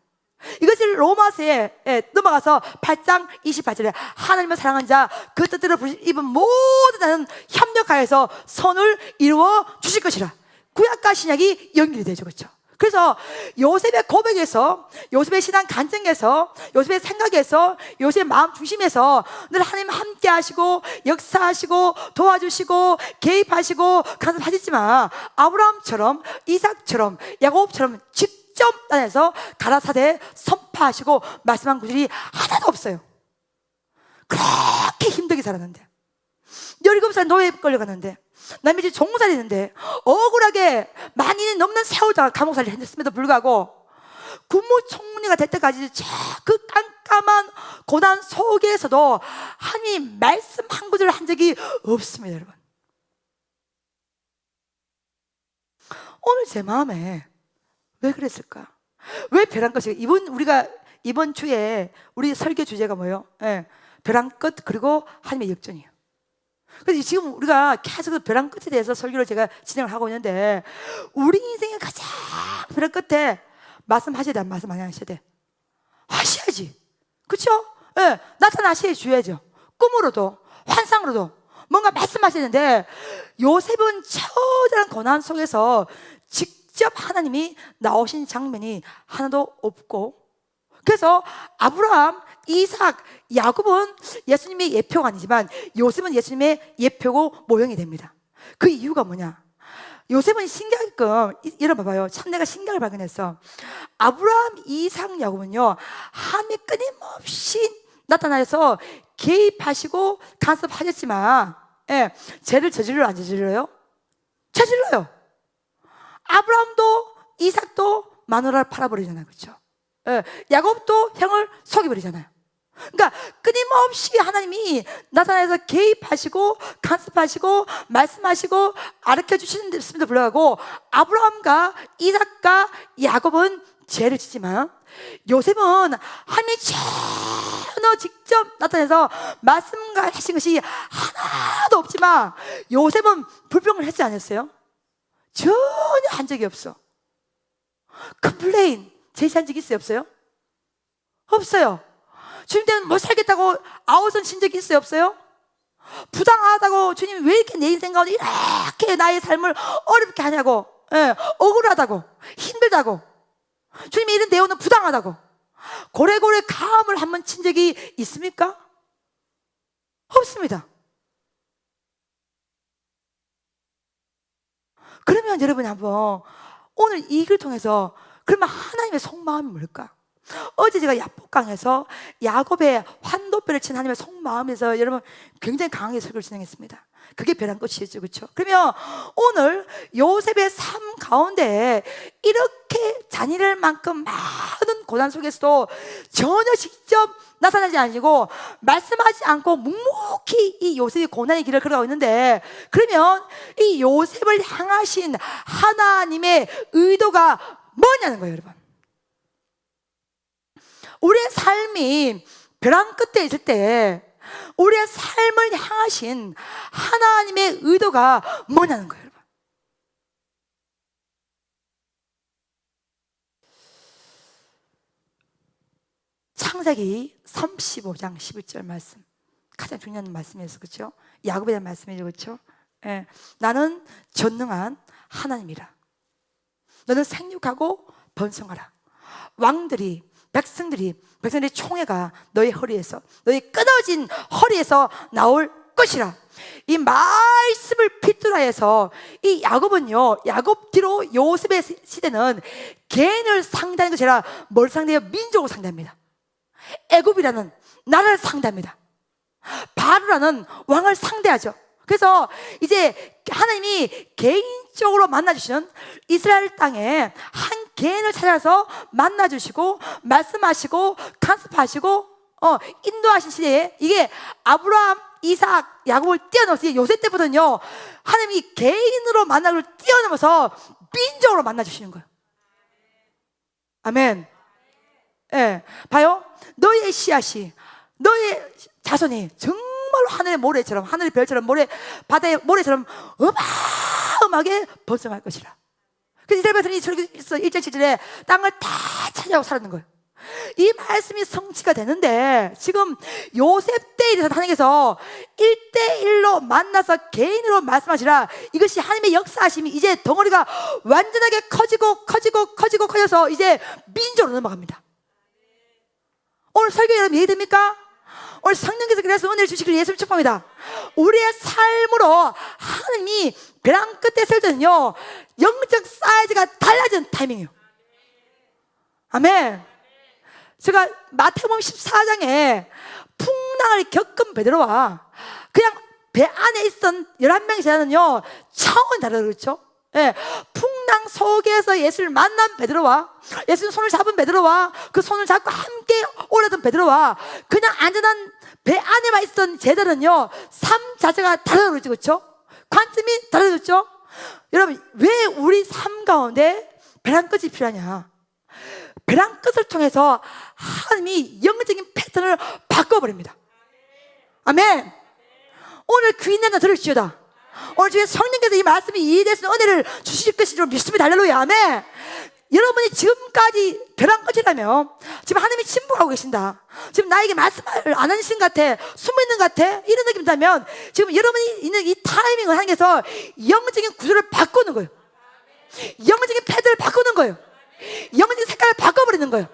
Speaker 1: 이것을 로마서에 넘어가서 8장 28절에 하나님을 사랑한 자 그 뜻대로 입은 모든 자는 협력하여서 선을 이루어 주실 것이라. 구약과 신약이 연결이 되죠, 그렇죠? 그래서 요셉의 고백에서, 요셉의 신앙 간증에서, 요셉의 생각에서, 요셉의 마음 중심에서 늘 하나님 함께 하시고 역사하시고 도와주시고 개입하시고 간섭하셨지만, 아브라함처럼 이삭처럼 야곱처럼 직접 나타내서 가라사대에 선포하시고 말씀한 구절이 하나도 없어요. 그렇게 힘들게 살았는데, 17살 노예에 끌려갔는데, 남의 집 종살이 있는데 억울하게 만인이 넘는 세월을 감옥살이를 했음에도 불구하고 국무총리가 될 때까지 그 깜깜한 고난 속에서도 하나님 말씀 한 구절을 한 적이 없습니다, 여러분. 오늘 제 마음에 왜 그랬을까? 왜 벼랑 끝이? 우리가 이번 주에 우리 설교 주제가 뭐예요? 벼랑 끝 그리고 하나님의 역전이에요. 그래서 지금 우리가 계속 벼랑 끝에 대해서 설교를 제가 진행을 하고 있는데, 우리 인생의 가장 벼랑 끝에 말씀하셔야 돼, 안 말씀 안 하셔야 돼? 하셔야지. 그렇죠? 나타나셔야 줘야죠. 꿈으로도 환상으로도 뭔가 말씀하시는데, 요셉은 처절한 고난 속에서 직접 하나님이 나오신 장면이 하나도 없고, 그래서 아브라함, 이삭, 야곱은 예수님의 예표가 아니지만 요셉은 예수님의 예표고 모형이 됩니다. 그 이유가 뭐냐? 요셉은 신기하게끔, 여러분 봐봐요. 참 내가 신기하게 발견했어. 아브라함, 이삭, 야곱은요, 하나님이 끊임없이 나타나서 개입하시고 간섭하셨지만 죄를 저질러요, 안 저질러요? 저질러요. 아브라함도 이삭도 마누라를 팔아버리잖아요, 그렇죠? 야곱도 형을 속여버리잖아요. 그러니까 끊임없이 하나님이 나타나서 개입하시고 간섭하시고 말씀하시고 가르쳐 주시는데도 불구하고 아브라함과 이삭과 야곱은 죄를 짓지만, 요셉은 하나님이 전혀 직접 나타나서 말씀하신 것이 하나도 없지만 요셉은 불평을 했지 않았어요? 전혀 한 적이 없어. 컴플레인 제시한 적 있어요, 없어요? 없어요. 주님 때문에 못 살겠다고 아우성 친 적이 있어요, 없어요? 부당하다고 주님이 왜 이렇게 내 인생 가운데 이렇게 나의 삶을 어렵게 하냐고, 억울하다고, 힘들다고, 주님이 이런 내용은 부당하다고 고래고래 가음을 한번 친 적이 있습니까? 없습니다. 그러면 여러분이 한번 오늘 이 글을 통해서, 그러면 하나님의 속마음이 뭘까? 어제 제가 야복강에서 야곱의 환도뼈를 친 하나님의 속마음에서 여러분 굉장히 강하게 설교를 진행했습니다. 그게 벼랑 끝이었죠, 그렇죠? 그러면 오늘 요셉의 삶 가운데 이렇게 잔인할 만큼 많은 고난 속에서도 전혀 직접 나타나지 않고 말씀하지 않고 묵묵히 이 요셉이 고난의 길을 걸어가고 있는데, 그러면 이 요셉을 향하신 하나님의 의도가 뭐냐는 거예요, 여러분. 우리의 삶이 벼랑 끝에 있을 때 우리의 삶을 향하신 하나님의 의도가 뭐냐는 거예요, 여러분. 창세기 35장 11절 말씀, 가장 중요한 말씀이었어, 그렇죠? 야곱에 대한 말씀이죠, 그렇죠? 예. 나는 전능한 하나님이라. 너는 생육하고 번성하라. 왕들이 백성들이 총회가 너의 허리에서, 너의 끊어진 허리에서 나올 것이라. 이 말씀을 핏두라해서 이 야곱은요, 야곱 뒤로 요셉의 시대는 개인을 상대하는 것이 아니라 뭘 상대해요? 민족을 상대합니다. 애굽이라는 나라를 상대합니다. 바로라는 왕을 상대하죠. 그래서 이제 하나님이 개인적으로 만나주시는 이스라엘 땅에 한 개인을 찾아서 만나주시고 말씀하시고 간섭하시고 인도하신 시대에, 이게 아브라함, 이삭, 야곱을 뛰어넘어서 요셉 때부터는요, 하나님이 개인으로 만나기를 뛰어넘어서 민족으로 만나주시는 거예요. 아멘. 예, 봐요. 너의 씨앗이, 너의 자손이 정말로 하늘의 모래처럼, 하늘의 별처럼, 바다의 모래처럼 어마어마하게 번성할 것이라. 그래서 이스라엘 백성이 설교에서 1절 7절에 땅을 다 차지하고 살았는 거예요. 이 말씀이 성취가 되는데, 지금 요셉 때에 대해서 하나님께서 1대1로 만나서 개인으로 말씀하시라. 이것이 하나님의 역사하심이 이제 덩어리가 완전하게 커져서 이제 민족으로 넘어갑니다. 오늘 설교 여러분 이해됩니까? 오늘 성령께서 그래서 은혜를 주시기를 예수님 축복합니다. 우리의 삶으로 하나님이 벼랑 끝에 설 때는요, 영적 사이즈가 달라지는 타이밍이에요. 아멘. 제가 마태복음 14장에 풍랑을 겪은 베드로와 그냥 배 안에 있던 11명의 제자는요, 차원이 다르다, 그렇죠? 예, 풍랑 속에서 예수를 만난 베드로와, 예수님 손을 잡은 베드로와, 그 손을 잡고 함께 올랐던 베드로와, 그냥 안전한 배 안에만 있던 제자는요, 삶 자체가 다르다, 그렇죠? 관점이 다르죠? 여러분, 왜 우리 삶 가운데 벼랑 끝이 필요하냐? 벼랑 끝을 통해서 하나님이 영적인 패턴을 바꿔버립니다. 아멘. 오늘 귀 있는 자 들으시오다. 오늘 주에 성령께서 이 말씀이 이해될 수 있는 은혜를 주실 것인 줄 믿습니다. 할렐루야. 아멘. 여러분이 지금까지 벼랑 끝이라면 지금 하나님이 침묵하고 계신다, 지금 나에게 말씀을 안 하신 것 같아, 숨어있는 것 같아, 이런 느낌이 든다면 지금 여러분이 있는 이 타이밍을 하나님께서 영적인 구조를 바꾸는 거예요. 영적인 패드를 바꾸는 거예요. 영적인 색깔을 바꿔버리는 거예요.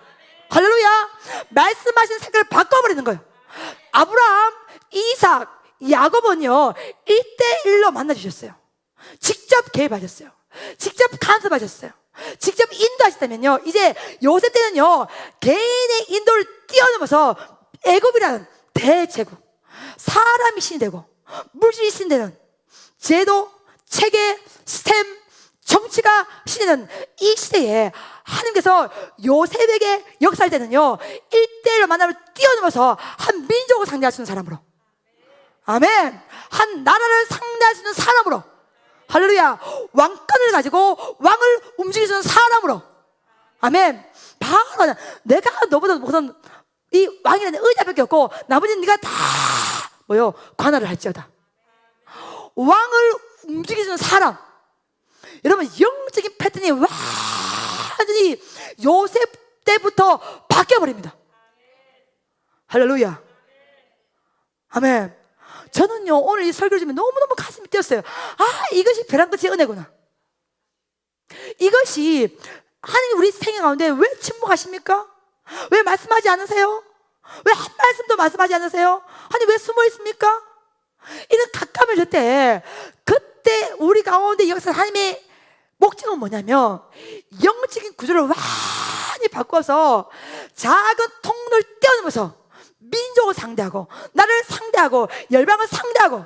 Speaker 1: 할렐루야. 말씀하신 색깔을 바꿔버리는 거예요. 아브라함, 이삭, 야곱은요 1대1로 만나주셨어요. 직접 개입하셨어요. 직접 간섭하셨어요. 직접 인도하셨다면요, 이제 요셉 때는요, 개인의 인도를 뛰어넘어서 애굽이라는 대제국, 사람이 신이 되고 물질이 신이 되는 제도, 체계, 시스템, 정치가 신이 되는 이 시대에 하나님께서 요셉에게 역사할 때는요, 1대1로 만남을 뛰어넘어서 한 민족을 상대할 수 있는 사람으로, 아멘, 한 나라를 상대할 수 있는 사람으로, 할렐루야, 왕권을 가지고 왕을 움직일 수 있는 사람으로, 아멘. 바로 내가 너보다 무슨 이 왕이라는 의자밖에 없고 나머지는 네가 다 뭐요, 관할을 할지어다. 왕을 움직일 수 있는 사람. 여러분, 영적인 패턴이 완전히 요셉 때부터 바뀌어버립니다. 할렐루야, 아멘. 저는요, 오늘 이 설교를 들으면 너무너무 가슴이 뛰었어요. 아, 이것이 벼랑 끝의 은혜구나. 이것이 하나님 우리 생애 가운데 왜 침묵하십니까? 왜 말씀하지 않으세요? 왜 한 말씀도 말씀하지 않으세요? 아니, 왜 숨어 있습니까? 이런 가까움을 줄 때, 그때 우리 가운데 역사 하나님의 목적은 뭐냐면 영적인 구조를 완전히 바꿔서 작은 통로를 떼어내면서 민족을 상대하고 나를 상대하고 열방을 상대하고,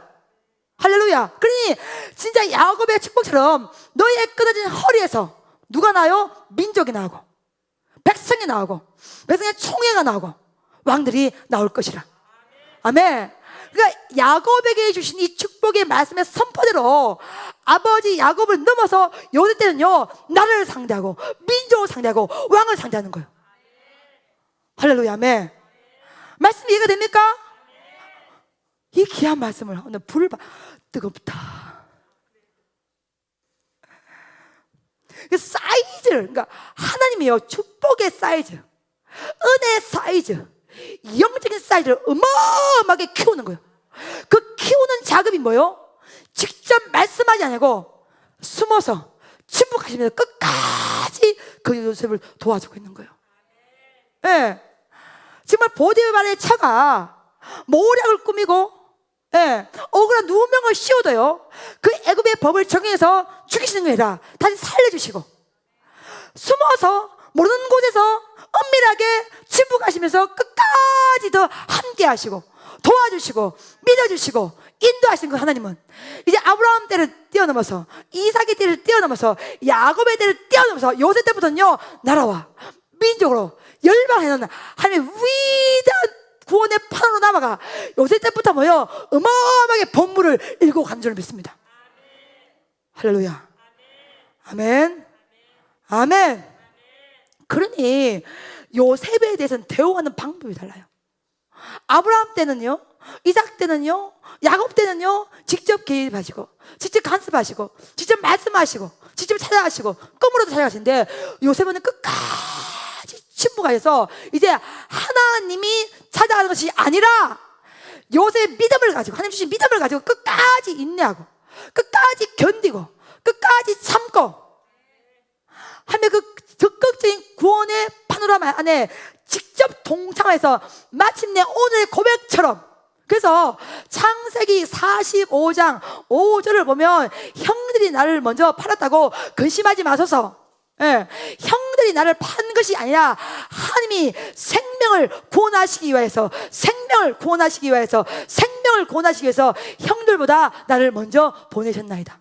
Speaker 1: 할렐루야. 그러니 진짜 야곱의 축복처럼 너의 끊어진 허리에서 누가 나요? 민족이 나오고 백성이 나오고 백성의 총회가 나오고 왕들이 나올 것이라. 아멘. 그러니까 야곱에게 주신 이 축복의 말씀의 선포대로 아버지 야곱을 넘어서 요새 때는요 나라를 상대하고 민족을 상대하고 왕을 상대하는 거예요. 할렐루야. 아멘. 말씀 이해가 됩니까? 이 귀한 말씀을 오늘 불을 뜨겁다. 그 사이즈를, 그러니까 하나님이요 축복의 사이즈, 은혜의 사이즈, 영적인 사이즈를 어마어마하게 키우는 거예요. 그 키우는 작업이 뭐예요? 직접 말씀하지 않고 숨어서 침묵하시면서 끝까지 그 요셉을 도와주고 있는 거예요. 예. 네. 정말 보디발의 처가 모략을 꾸미고, 예, 억울한 누명을 씌워도요 그 애굽의 법을 적용해서 죽이시는 게 아니라 다시 살려주시고, 숨어서 모르는 곳에서 은밀하게 침묵하시면서 끝까지 더 함께 하시고 도와주시고 믿어주시고 인도하시는 그 하나님은 이제 아브라함 때를 뛰어넘어서 이삭의 때를 뛰어넘어서 야곱의 때를 뛰어넘어서 요새 때부터는요 나라와 민족으로 열방해놓는 하나님의 위대한 구원의 판으로 남아가 요새 때부터 뭐요 어마어마하게 법물을 읽고 가는 줄 믿습니다. 할렐루야. 아멘. 아멘. 그러니 요셉에 대해서는 대우하는 방법이 달라요. 아브라함 때는요, 이삭 때는요, 야곱 때는요 직접 개입하시고 직접 간섭하시고 직접 말씀하시고 직접 찾아가시고 꿈으로도 찾아가시는데, 요셉은 끝까지 침묵하여서 이제 하나님이 찾아가는 것이 아니라 요셉의 믿음을 가지고, 하나님 주신 믿음을 가지고 끝까지 인내하고 끝까지 견디고 끝까지 참고 하며 그 적극적인 구원의 파노라마 안에 직접 동참해서 마침내 오늘의 고백처럼, 그래서 창세기 45장 5절을 보면 형들이 나를 먼저 팔았다고 근심하지 마소서. 예, 형들이 나를 판 것이 아니라 하나님이 생명을 구원하시기 위해서 생명을 구원하시기 위해서 생명을 구원하시기 위해서 형들보다 나를 먼저 보내셨나이다.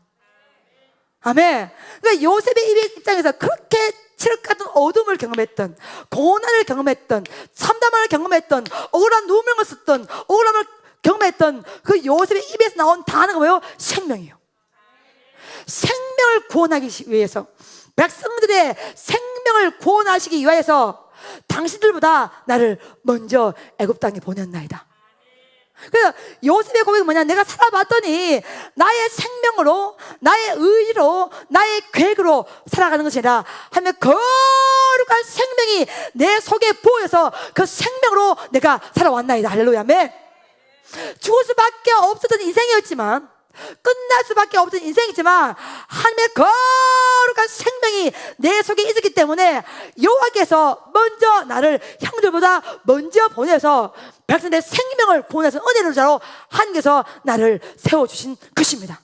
Speaker 1: 아멘. 그러니까 요셉의 입장에서 그렇게 칠흑 같은 어둠을 경험했던, 고난을 경험했던, 참담함을 경험했던, 억울한 누명을 썼던, 억울함을 경험했던 그 요셉의 입에서 나온 단어가 뭐예요? 생명이에요. 생명을 구원하기 위해서, 백성들의 생명을 구원하시기 위해서 당신들보다 나를 먼저 애굽 땅에 보냈나이다. 그래서 요셉의 고백은 뭐냐? 내가 살아봤더니 나의 생명으로, 나의 의지로, 나의 계획으로 살아가는 것이 아니라 하면 거룩한 생명이 내 속에 부어서 그 생명으로 내가 살아왔나이다. 할렐루야. 아멘. 죽을 수밖에 없었던 인생이었지만, 끝날 수밖에 없던 인생이지만 하나님의 거룩한 생명이 내 속에 있었기 때문에 여호와께서 먼저 나를 형들보다 먼저 보내서 백성들의 생명을 구원해서 은혜를 자로 하나님께서 나를 세워주신 것입니다.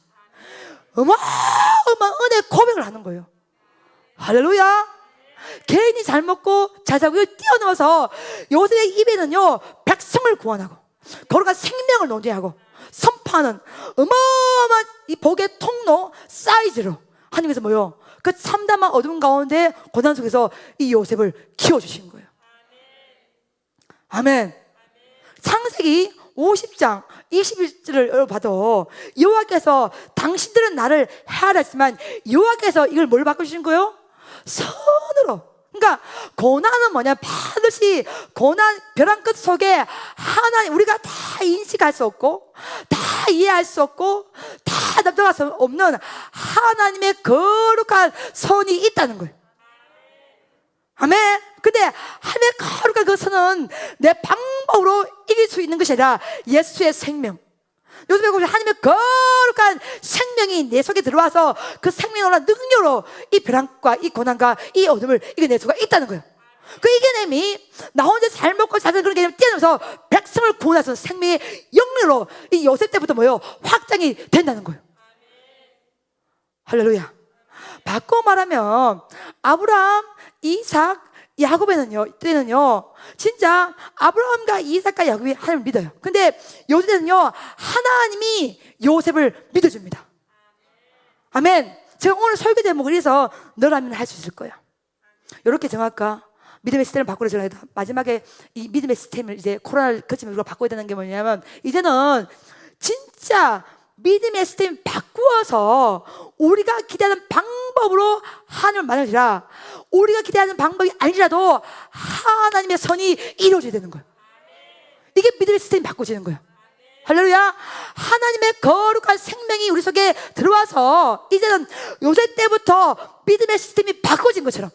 Speaker 1: 어마어마한 은혜 고백을 하는 거예요. 할렐루야. 개인이 잘 먹고 잘 자고 뛰어넘어서 요셉의 입에는요 백성을 구원하고 거룩한 생명을 논지하고 선포하는 어마어마한 이 복의 통로 사이즈로 하나님께서 뭐요? 그 참담한 어두운 가운데 고난 속에서 이 요셉을 키워주신 거예요. 아멘. 창세기 50장 21절을 봐도 여호와께서 당신들은 나를 해하라 했지만 여호와께서 이걸 뭘 바꾸신 거예요? 선으로. 그러니까 고난은 뭐냐? 반드시 고난 벼랑 끝 속에 하나님, 우리가 다 인식할 수 없고 다 이해할 수 없고 다 답답할 수 없는 하나님의 거룩한 선이 있다는 거예요. 아멘. 근데 하나님의 거룩한 그 선은 내 방법으로 이길 수 있는 것이 아니라 예수의 생명, 요즘에 보면 하나님의 거룩한 생명이 내 속에 들어와서 그 생명으로 능력으로 이 벼랑과 이 고난과 이 어둠을 이겨낼 수가 있다는 거예요. 그 이겨냄이 나 혼자 잘 먹고 잘 사는 그런 개념 뛰어넘어서 백성을 구원해서 생명의 영으로 이 요셉 때부터 뭐예요? 확장이 된다는 거예요. 할렐루야. 바꿔 말하면 아브라함, 이삭, 야곱에는요, 때는요, 진짜 아브라함과 이삭과 야곱이 하나님을 믿어요. 근데 요새는요, 하나님이 요셉을 믿어줍니다. 아멘. 제가 오늘 설교 제목을 해서 너라면 할 수 있을 거야. 이렇게 정할까? 믿음의 시스템을 바꾸려 정해다. 마지막에 이 믿음의 시스템을 이제 코로나를 거치면 우리가 바꿔야 되는 게 뭐냐면, 이제는 진짜 믿음의 시스템을 바꾸어서 우리가 기대하는 방법으로 하나님을 만나리라. 우리가 기대하는 방법이 아니라도 하나님의 선이 이루어져야 되는 거예요. 이게 믿음의 시스템이 바꿔지는 거예요. 할렐루야. 하나님의 거룩한 생명이 우리 속에 들어와서 이제는 요새 때부터 믿음의 시스템이 바꿔진 것처럼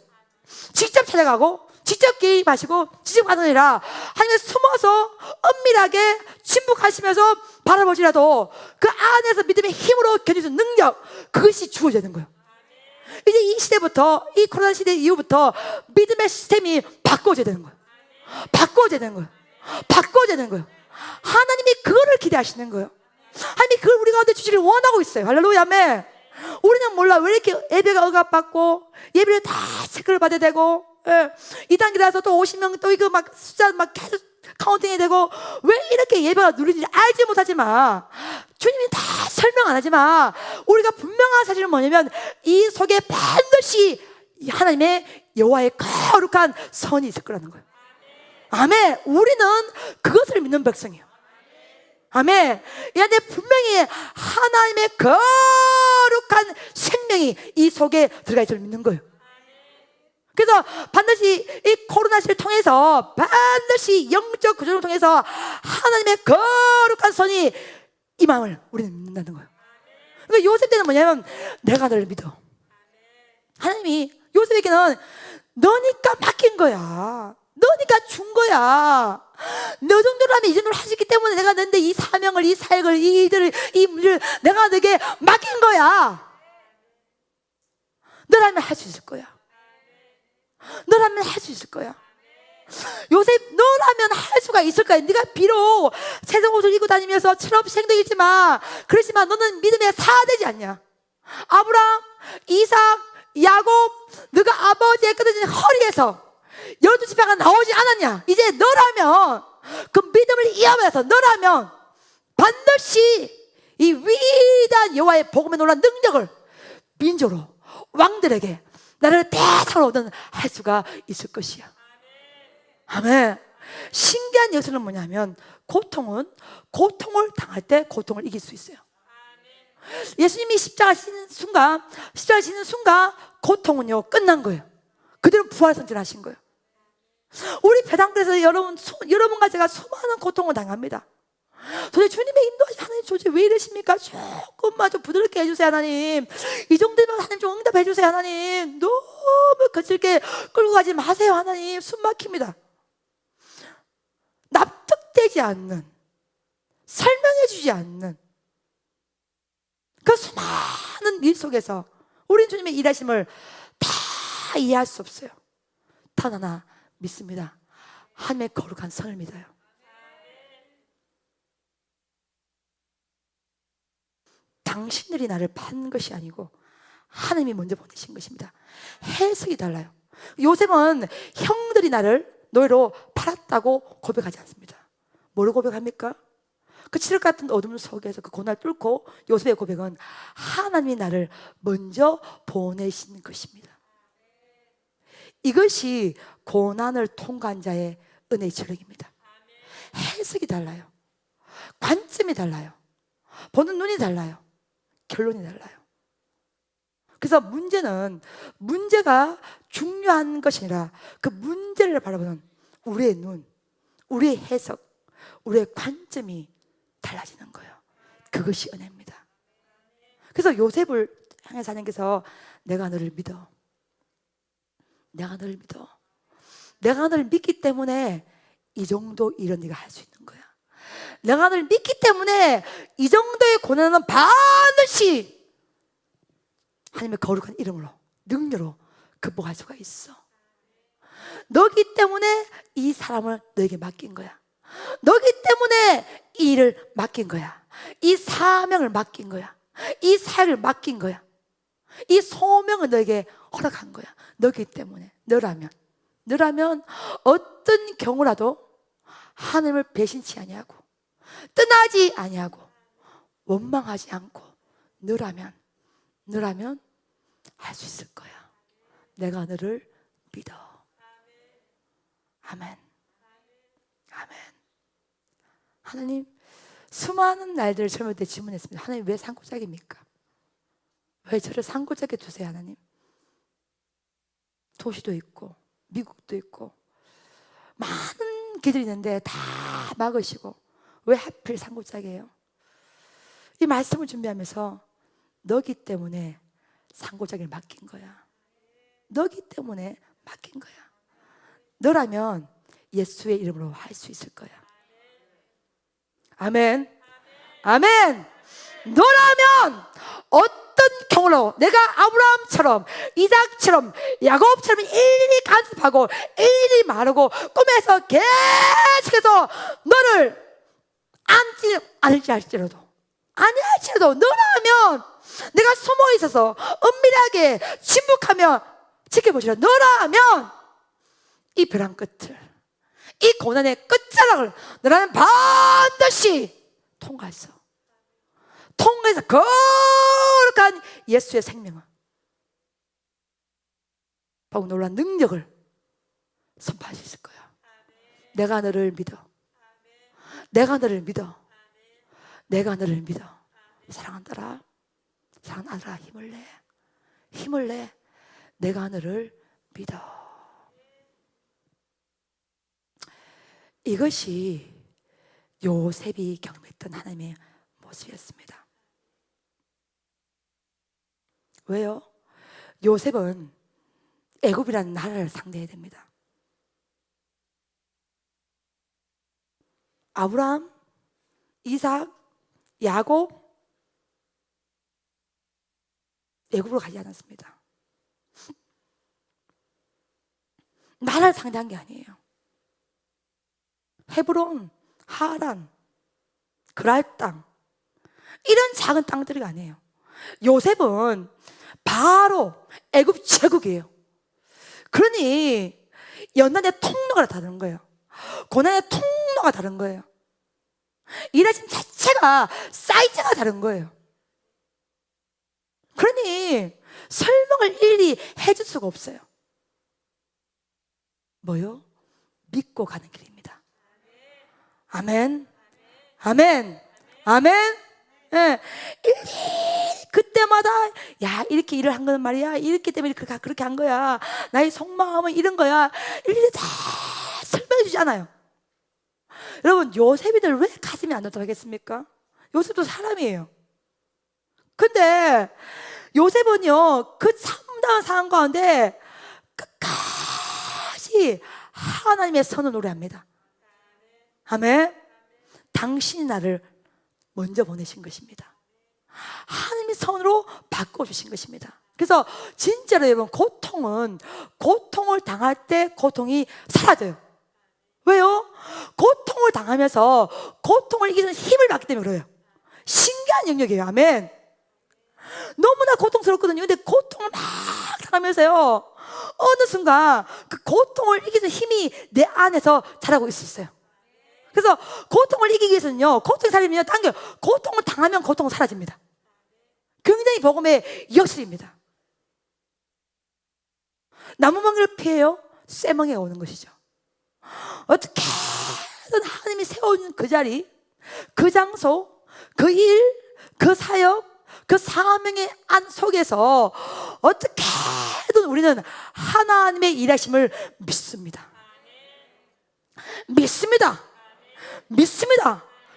Speaker 1: 직접 찾아가고 직접 개입하시고 직접 가서니라 하나님의 숨어서 은밀하게 침묵하시면서 바라보시라도 그 안에서 믿음의 힘으로 견딜 수 있는 능력, 그것이 주어져야 되는 거예요. 이제 이 시대부터, 이 코로나 시대 이후부터 믿음의 시스템이 바꿔져야 되는 거예요. 바꿔져야 되는 거예요. 바꿔져야 되는 거예요. 하나님이 그거를 기대하시는 거예요. 하나님이 그걸 우리 가운데 주시를 원하고 있어요. 할렐루야. 아멘. 우리는 몰라. 왜 이렇게 예배가 억압받고 예배를 다 체크를 받아야 되고, 예. 2단계라서 또 50명 또 이거 막 숫자 막 계속 카운팅이 되고, 왜 이렇게 예배가 누리는지 알지 못하지만, 주님이 다 설명 안 하지만 우리가 분명한 사실은 뭐냐면 이 속에 반드시 하나님의 여호와의 거룩한 선이 있을 거라는 거예요. 아멘. 우리는 그것을 믿는 백성이에요. 아멘. 이 안에 분명히 하나님의 거룩한 생명이 이 속에 들어가 있을 믿는 거예요. 그래서 반드시 이 코로나 시를 통해서 반드시 영적 구조를 통해서 하나님의 거룩한 선이 이 마음을 우리는 믿는다는 거예요. 그러니까 요셉 때는 뭐냐면 내가 너를 믿어. 하나님이 요셉에게는 너니까 맡긴 거야. 너니까 준 거야. 너 정도라면 이 정도를 할 수 있기 때문에 내가 너한테 이 사명을, 이 사역을, 이 일들을, 이 문제를 내가 너에게 맡긴 거야. 너라면 할 수 있을 거야. 너라면 할 수 있을 거야. 요셉, 너라면 할 수가 있을 거야. 네가 비록 세상 옷을 입고 다니면서 철없이 행동했지만, 그렇지만 너는 믿음의 사되지 않냐. 아브라함, 이삭, 야곱, 너가 아버지의 끊어진 허리에서 12지파가 나오지 않았냐. 이제 너라면, 그 믿음을 이어받아서 너라면 반드시 이 위대한 여호와의 복음에 놀란 능력을 민족으로, 왕들에게 나를 대상으로 얻은 할 수가 있을 것이야. 아멘. 신기한 예수는 뭐냐면 고통을 당할 때 고통을 이길 수 있어요. 예수님이 십자가 지는 순간 고통은요 끝난 거예요. 그대로 부활 선전하신 거예요. 우리 배당교에서 여러분과 제가 수많은 고통을 당합니다. 도대체 주님의 인도하신 하나님 도대체 왜 이러십니까? 조금만 좀 부드럽게 해주세요 하나님. 이 정도면 하나님 좀 응답해 주세요 하나님. 너무 거칠게 끌고 가지 마세요 하나님. 숨 막힙니다. 납득되지 않는, 설명해 주지 않는 그 수많은 일 속에서 우린 주님의 일하심을 다 이해할 수 없어요. 단 하나 믿습니다. 하나님의 거룩한 선을 믿어요. 당신들이 나를 판 것이 아니고 하나님이 먼저 보내신 것입니다. 해석이 달라요. 요셉은 형들이 나를 노예로 팔았다고 고백하지 않습니다. 뭐를 고백합니까? 그 칠흑 같은 어둠 속에서 그 고난을 뚫고 요셉의 고백은 하나님이 나를 먼저 보내신 것입니다. 이것이 고난을 통과한 자의 은혜의 전력입니다. 해석이 달라요. 관점이 달라요. 보는 눈이 달라요. 결론이 달라요. 그래서 문제가 중요한 것이 아니라 그 문제를 바라보는 우리의 눈, 우리의 해석, 우리의 관점이 달라지는 거예요. 그것이 은혜입니다. 그래서 요셉을 향해서 하나님께서 내가 너를 믿어. 내가 너를 믿어. 내가 너를 믿기 때문에 이 정도 일은 네가 할 수 있는 거야. 내가 너를 믿기 때문에 이 정도의 고난은 반드시 하나님의 거룩한 이름으로, 능력으로 극복할 수가 있어. 너기 때문에 이 사람을 너에게 맡긴 거야. 너기 때문에 이 일을 맡긴 거야. 이 사명을 맡긴 거야. 이 사역을 맡긴 거야. 이 소명을 너에게 허락한 거야. 너기 때문에. 너라면 어떤 경우라도 하나님을 배신치 아니하고 떠나지 아니하고 원망하지 않고 너라면 할 수 있을 거야. 내가 너를 믿어. 아멘. 아멘. 하나님, 수많은 날들을 젊을 때 질문했습니다. 하나님, 왜 산골짜기입니까? 왜 저를 산골짜기에 두세요, 하나님? 도시도 있고 미국도 있고 많은 길들이 있는데 다 막으시고 왜 하필 산골짜기예요? 이 말씀을 준비하면서 너기 때문에 산골짜기를 맡긴 거야. 너기 때문에 맡긴 거야. 너라면 예수의 이름으로 할 수 있을 거야. 아멘. 아멘. 너라면 어떤 경우로 내가 아브라함처럼 이삭처럼 야곱처럼 일일이 간섭하고 일일이 말하고 꿈에서 계속해서 너를 앉지 않을지 할지라도 아니할지라도 너라면 내가 숨어 있어서 은밀하게 침묵하며 지켜보시라. 너라면 이 벼랑 끝을, 이 고난의 끝자락을 너라면 반드시 통과해서 거룩한 예수의 생명을, 바로 놀라운 능력을 선포할 수 있을 거야. 내가 너를 믿어. 내가 너를 믿어. 내가 너를 믿어. 사랑하는 아들아, 힘을 내. 내가 너를 믿어. 이것이 요셉이 경험했던 하나님의 모습이었습니다. 왜요? 요셉은 애굽이라는 나라를 상대해야 됩니다. 아브라함, 이삭, 야곱 애굽으로 가지 않았습니다. 나라를 상대한 게 아니에요. 헤브론, 하란, 그랄 땅, 이런 작은 땅들이 아니에요. 요셉은 바로 애굽 제국이에요. 그러니 연단의 통로가 다른 거예요. 고난의 통로가 다른 거예요. 일하심 자체가 사이즈가 다른 거예요. 그러니 설명을 일일이 해줄 수가 없어요. 뭐요? 믿고 가는 길입니다. 아멘. 아멘. 아멘. 예. 일일이 그때마다 야 이렇게 일을 한 거는 말이야, 이렇게 때문에 그렇게 한 거야, 나의 속마음은 이런 거야, 일일이 다 설명해 주지 않아요. 여러분, 요셉이들 왜 가슴이 안 넓어하겠습니까? 요셉도 사람이에요. 근데 요셉은요, 그 참다운 상황 가운데 끝까지 하나님의 선을 노래합니다. 아멘. 당신이 나를 먼저 보내신 것입니다. 하나님의 선으로 바꿔주신 것입니다. 그래서 진짜로 여러분, 고통을 당할 때 고통이 사라져요. 왜요? 고통을 당하면서 고통을 이기는 힘을 받기 때문에 그래요. 신기한 영역이에요. 아멘. 너무나 고통스럽거든요. 근데 고통을 막 당하면서요, 어느 순간 그 고통을 이기는 힘이 내 안에서 자라고 있었어요. 그래서 고통을 이기기 위해서는요, 고통이 사라지면 당겨요. 고통을 당하면 고통은 사라집니다. 굉장히 복음의 역설입니다. 나무멍이를 피해요, 쇠멍이가 오는 것이죠. 어떻게든 하나님이 세워준 그 자리, 그 장소, 그 일, 그 사역, 그 사명의 안 속에서 어떻게든 우리는 하나님의 일하심을 믿습니다. 믿습니다.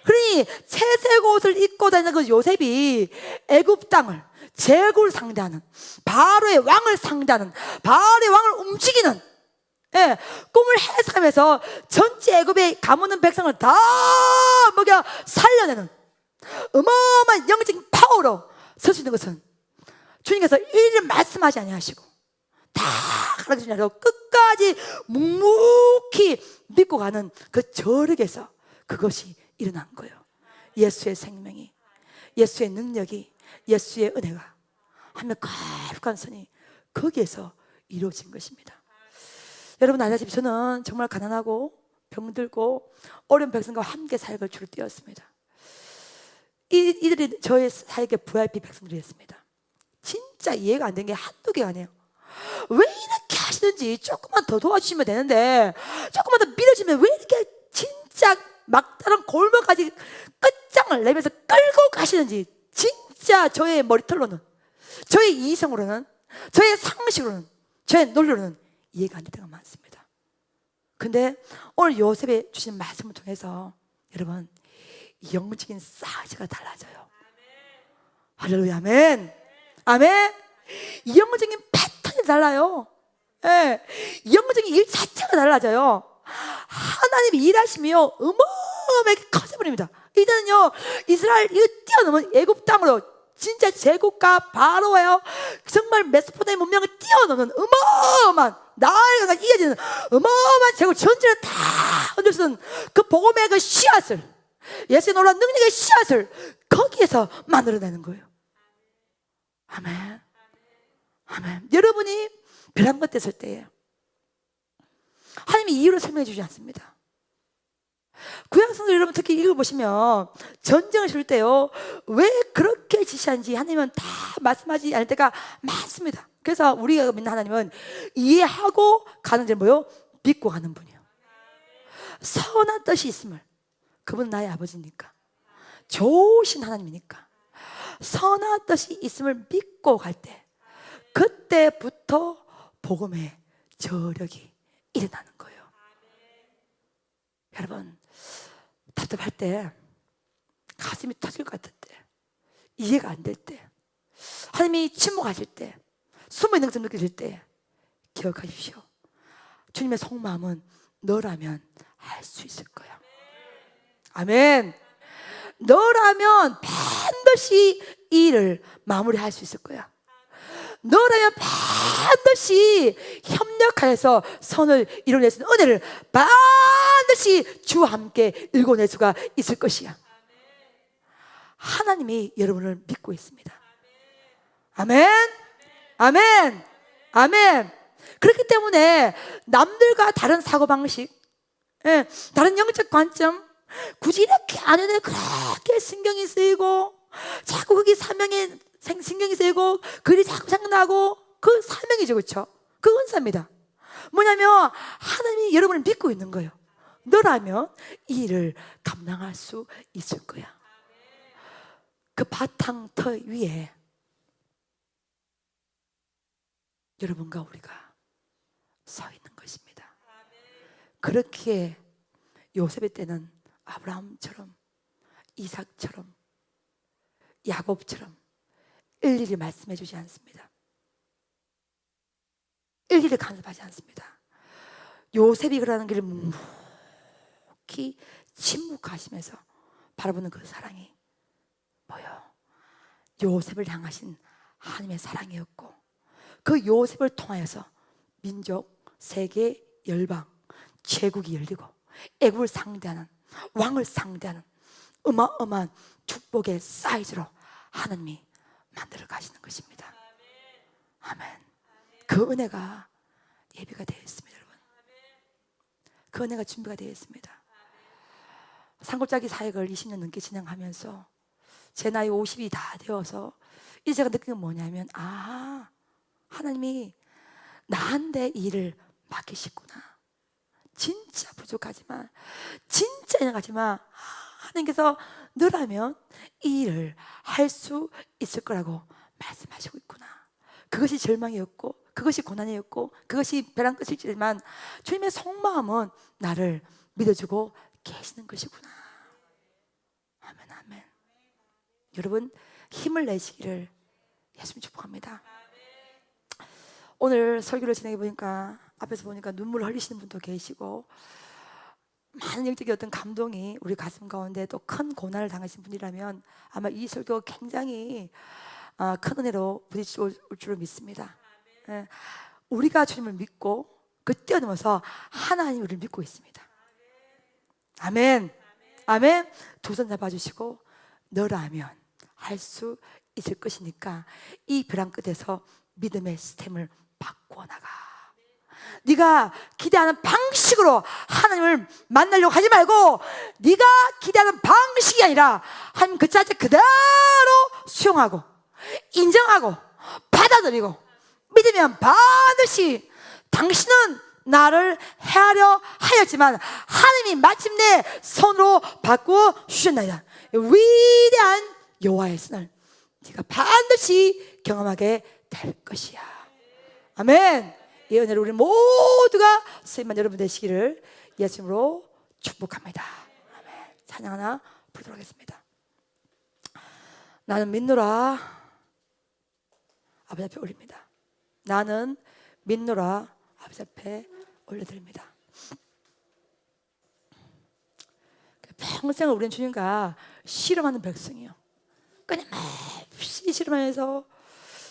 Speaker 1: 그러니 채색 옷을 입고 다니는 그 요셉이 애굽 땅을, 제국을 상대하는, 바로의 왕을 상대하는, 바로의 왕을 움직이는, 예, 꿈을 해석하면서 전체 애굽의 가무는 백성을 다 먹여 살려내는 어마어마한 영적인 파워로 설 수 있는 것은 주님께서 일일이 말씀하지 아니하시고 다 가르쳐주지 않고 끝까지 묵묵히 믿고 가는 그 저력에서 그것이 일어난 거예요. 예수의 생명이, 예수의 능력이, 예수의 은혜가 하며 거룩한 선이 거기에서 이루어진 것입니다. 여러분 알다시피 저는 정말 가난하고 병들고 어려운 백성과 함께 사역을 주로 뛰었습니다. 이들이 저의 사역의 VIP 백성들이었습니다. 진짜 이해가 안 되는 게 한두 개가 아니에요. 왜 이렇게 하시는지 조금만 더 도와주시면 되는데, 조금만 더 밀어주면 왜 이렇게 진짜 막다른 골목까지 끝장을 내면서 끌고 가시는지, 진짜 저의 머리털로는, 저의 이성으로는, 저의 상식으로는, 저의 논리로는 이해가 안 되는 때가 많습니다. 근데 오늘 요셉이 주신 말씀을 통해서 여러분 영적인 사이즈가 달라져요. 할렐루야, 아멘. 아멘. 영적인 패턴이 달라요. 예, 영적인 일 자체가 달라져요. 하나님이 일하시며 어마어마하게 커져버립니다. 이제는요, 이스라엘 이거 뛰어넘은 애굽 땅으로, 진짜 제국과 바로예요, 정말 메소포타미아 문명을 뛰어넘는 어마어마한, 나아가 이어지는 어마어마한 제국 전체를 다 흔들수는 그 복음의 그 씨앗을, 예수의 놀라운 능력의 씨앗을 거기에서 만들어내는 거예요. 아멘. 아멘. 여러분이 벼랑 끝에 설 때에 하나님이 이유를 설명해 주지 않습니다. 구약성경 여러분 특히 읽어보시면 전쟁을 치를 때요, 왜 그렇게 지시한지 하나님은 다 말씀하지 않을 때가 많습니다. 그래서 우리가 믿는 하나님은 이해하고 가는 줄 뭐요? 믿고 가는 분이에요. 선한 뜻이 있음을, 그분은 나의 아버지니까, 좋으신 하나님이니까 선한 뜻이 있음을 믿고 갈 때, 그때부터 복음의 저력이 일어나는 거예요. 여러분 답답할 때, 가슴이 터질 것 같을 때, 이해가 안 될 때, 하나님이 침묵하실 때, 숨어있는 것을 느끼실 때 기억하십시오. 주님의 속마음은 너라면 할 수 있을 거야. 아멘. 너라면 반드시 이 일을 마무리할 수 있을 거야. 너라면 반드시 협력하여서 선을 이뤄낼 수 있는 은혜를 반드시 주와 함께 일궈낼 수가 있을 것이야. 하나님이 여러분을 믿고 있습니다. 아멘. 아멘. 아멘. 그렇기 때문에 남들과 다른 사고방식, 다른 영적 관점, 굳이 이렇게 안 해도 그렇게 신경이 쓰이고, 자꾸 거기 사명에 신경이 쓰이고, 글이 자꾸 생각나고, 그 사명이죠, 그렇죠? 그 은사입니다. 뭐냐면 하나님이 여러분을 믿고 있는 거예요. 너라면 이 일을 감당할 수 있을 거야. 그 바탕터 위에 여러분과 우리가 서 있는 것입니다. 그렇게 요셉의 때는 아브라함처럼, 이삭처럼, 야곱처럼 일일이 말씀해 주지 않습니다. 일일이 간섭하지 않습니다. 요셉이 그러는 길을 묵묵히 침묵하시면서 바라보는 그 사랑이 뭐요? 요셉을 향하신 하나님의 사랑이었고, 그 요셉을 통하여서 민족, 세계, 열방, 제국이 열리고 애국을 상대하는, 왕을 상대하는 어마어마한 축복의 사이즈로 하나님이 만들어 가시는 것입니다. 아멘. 그 은혜가 예비가 되어 있습니다, 여러분. 그 은혜가 준비가 되어 있습니다. 산골짜기 사역을 20년 넘게 진행하면서 제 나이 50이 다 되어서 이제 제가 느낀 건 뭐냐면, 하나님이 나한테 일을 맡기시구나. 진짜 부족하지만, 진짜 연약하지만 하나님께서 너라면 이 일을 할 수 있을 거라고 말씀하시고 있구나. 그것이 절망이었고, 그것이 고난이었고, 그것이 벼랑 끝이지만 주님의 속마음은 나를 믿어주고 계시는 것이구나. 아멘, 아멘. 여러분 힘을 내시기를 예수님 축복합니다. 오늘 설교를 진행해 보니까, 앞에서 보니까 눈물 흘리시는 분도 계시고, 많은 영적인 어떤 감동이 우리 가슴 가운데, 또 큰 고난을 당하신 분이라면 아마 이 설교가 굉장히 큰 은혜로 부딪혀 올 줄을 믿습니다. 우리가 주님을 믿고 그 뛰어넘어서 하나님 우리를 믿고 있습니다. 아멘. 아멘. 두 손 잡아주시고 너라면 할 수 있을 것이니까 이 벼랑 끝에서 믿음의 스템을 바꾸어 나가. 네가 기대하는 방식으로 하나님을 만나려고 하지 말고 네가 기대하는 방식이 아니라 하나님 그 자체 그대로 수용하고 인정하고 받아들이고 믿으면 반드시 당신은 나를 해하려 하였지만 하나님이 마침내 선으로 바꾸어 주셨나이다. 위대한 여호와의 선을 네가 반드시 경험하게 될 것이야. 아멘. 이 은혜를 우리 모두가 쓰임만 여러분 되시기를 예수님으로 축복합니다. 아멘. 찬양 하나 부르도록 하겠습니다. 나는 믿노라. 아버지 앞에 올립니다. 나는 믿노라. 아버지 앞에 올려드립니다. 평생을 우리는 주님과 씨름하는 백성이요. 그냥 몹시 씨름하면서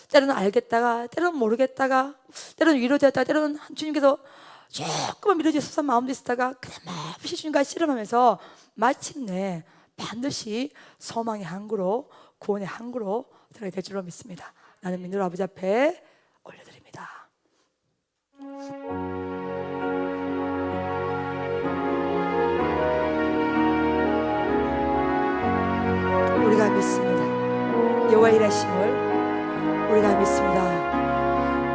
Speaker 1: 때로는 알겠다가 때로는 모르겠다가 때로는 위로되었다가 때로는 주님께서 조금만 미뤄지셔서 마음도 있었다가 그냥 몹시 주님과 씨름하면서 마침내 반드시 소망의 항구로 구원의 항구로 들어가게 될 줄로 믿습니다. 나는 믿노라 아버지 앞에 올려드립니다. 우리가 믿습니다. 여호와의 일하심을 우리가 믿습니다.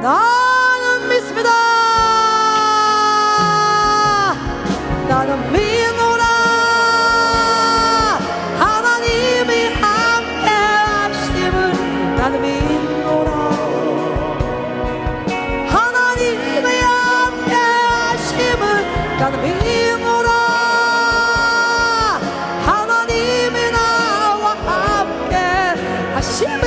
Speaker 1: 나는 믿습니다. 나는 믿노라. 하나님이 함께 하심을 나는 믿노라. 하나님이 함께 하심을 나는 믿노라. 하나님이 나와 함께 하심을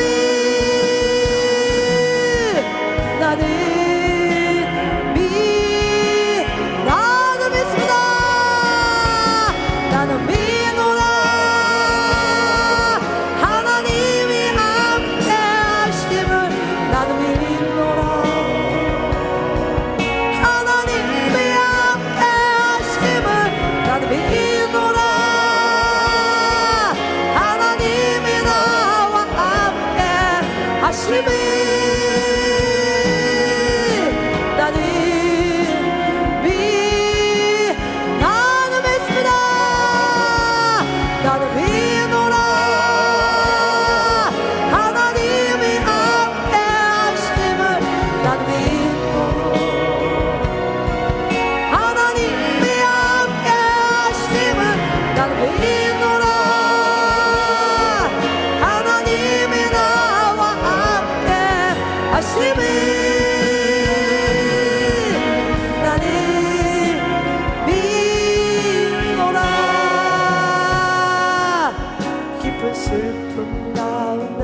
Speaker 1: 슬픔 가운데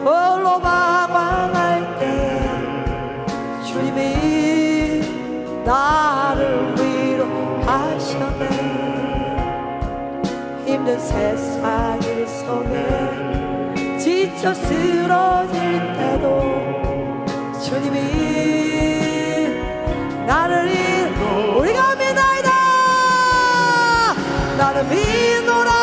Speaker 1: 홀로 방황할 때 주님이 나를 위로하셨네. 힘든 세상 일 속에 지쳐 쓰러질 때도 주님이 나를 우리가 믿나이다. 나는 믿노라.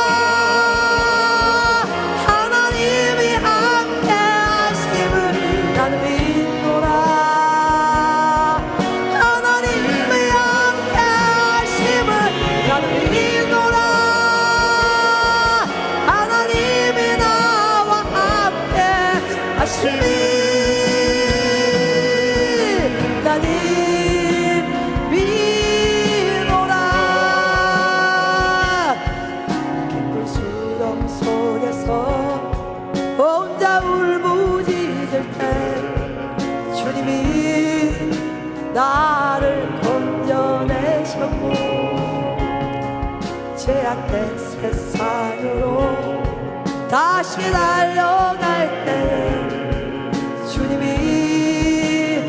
Speaker 1: 나를 건져내셨고 죄악된 세상으로 다시 달려갈 때 주님이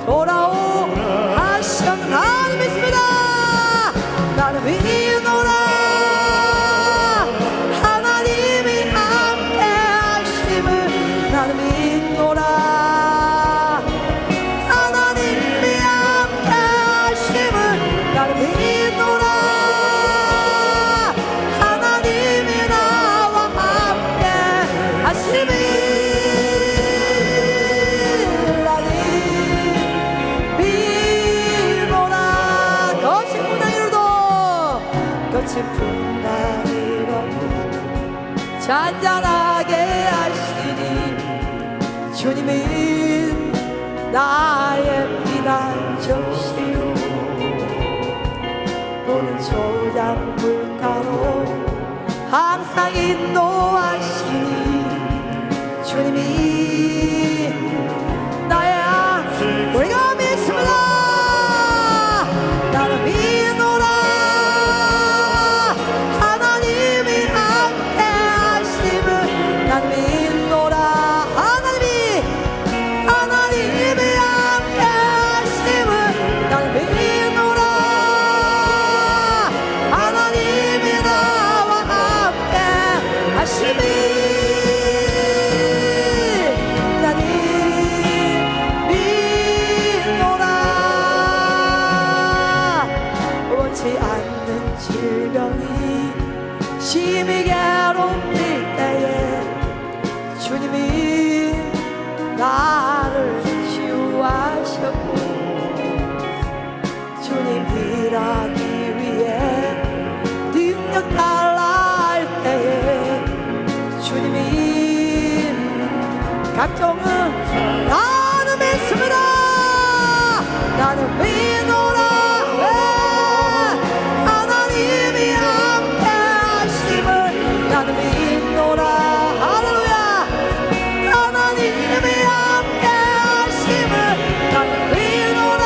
Speaker 1: 돌아오셨. 나는 믿습니다. 나는 믿노라. 하나님이 함께 하심을 나는 믿노라. 하나님이 나와 함께 하시니 꽃이 풍랑이라도 잔잔하게 하시니 주님은 나의 피난처시오. 보는 초장 물가로 항상 인도하시니 주님이 나의 우리가 믿습니다. 나는 믿노라. 하나님이 함께 하심을 나는 믿노라. 하나님이 함께 하심을 나는 믿노라. 하나님이 나와 함께 하심이 나는 믿노라. 원치 않는 질병이 심히 괴롭힐 때에 주님이 나를 치유하셨고 주님 일하기 위해 능력 달라 할 때에 주님이 각종은 나는 믿습니다. 나는 믿노라. 하나님이 함께 하심을 나는 믿노라. 할렐루야. 하나님이 함께 하심을 나는 믿노라.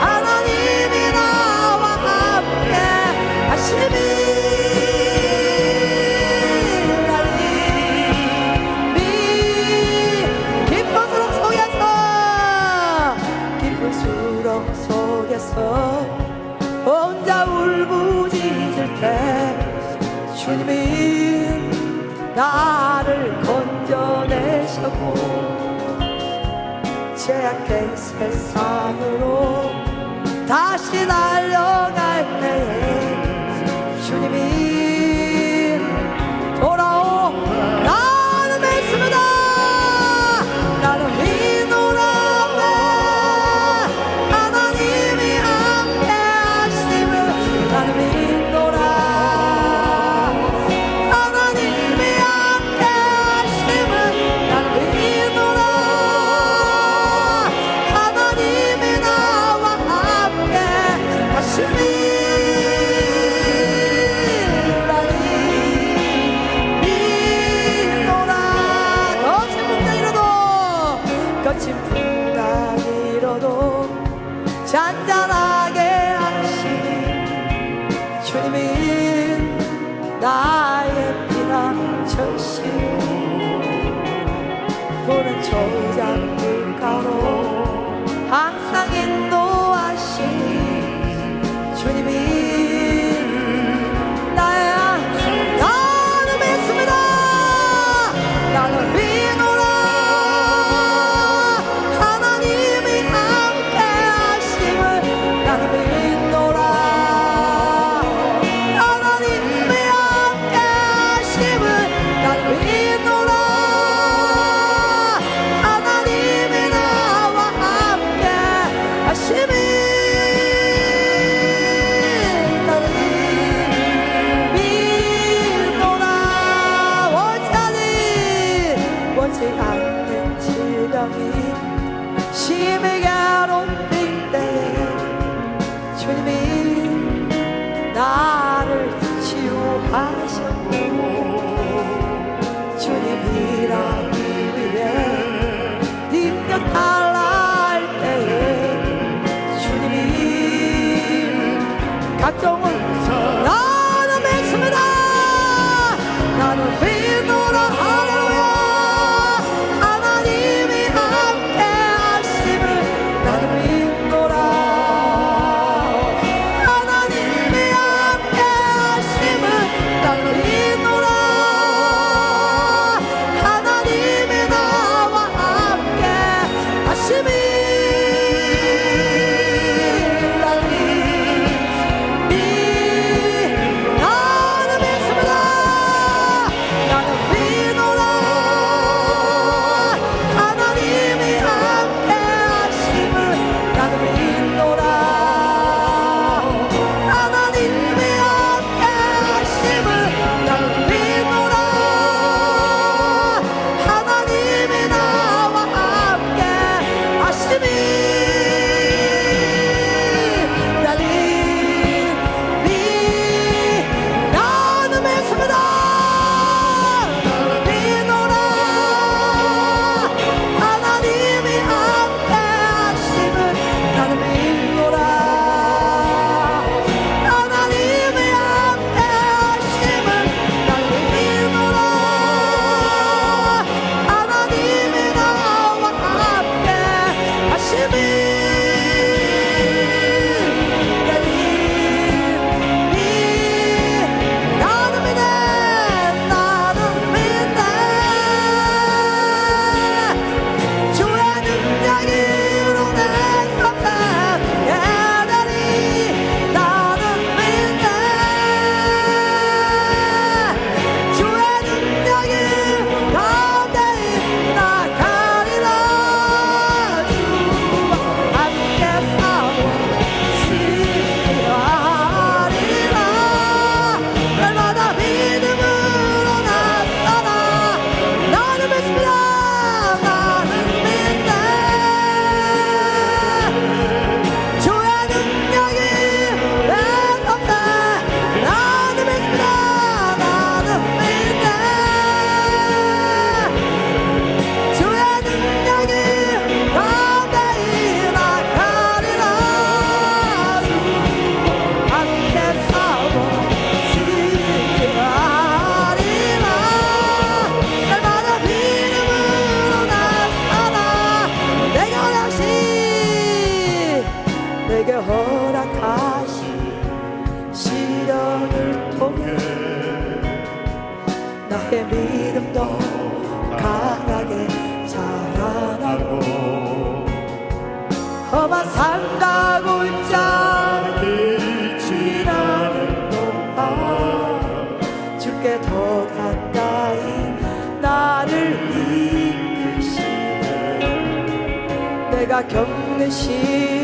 Speaker 1: 하나님이 나와 함께 하심이 나는 기쁜 수렁 속에서 혼자 울부짖을 때 주님이 나를 건져내셨고 죄악된 세상으로 다시 달려갈 때에 주님이 돌아오 나는 믿습니다. 나는 믿노라. 하나님이 함께 하심을 나는 믿노라. 하나님이 함께 하심을 나는 믿노라. 하나님이 나와 함께 하심이 나는 믿노라. 거친 풍랑이라도 잔잔하게 하시니 주님이 나의 피난처시오. 보는 초장 물가로 항상 인도하시니 주님이 나는 믿습니다. 나는 믿노라. 하나님이 함께 하심을 나는 믿노라. 하나님이 함께 하심을 나는 믿노라. 하나님이 나와 함께 하심이 나는 믿노라. 원치 않는 질병이 심히 괴롭힐 때에 주님이 나를 치유하셨고 주님 일하기 위해 능력 달라 할 때에 주님이 각종을 나는 믿습니다. 나는 믿노라. 할렐루야. 하나님이 함께 하심을 나는 믿노라. 하나님이 함께 하심을 나는 믿노라. 하나님이 나와 함께 하심이 나는 믿노라. 강하게 자라나고 험한 산과 골짜기 지나는 동안 주께 더 가까이 나를 이끄시네. 내가 겪는 시련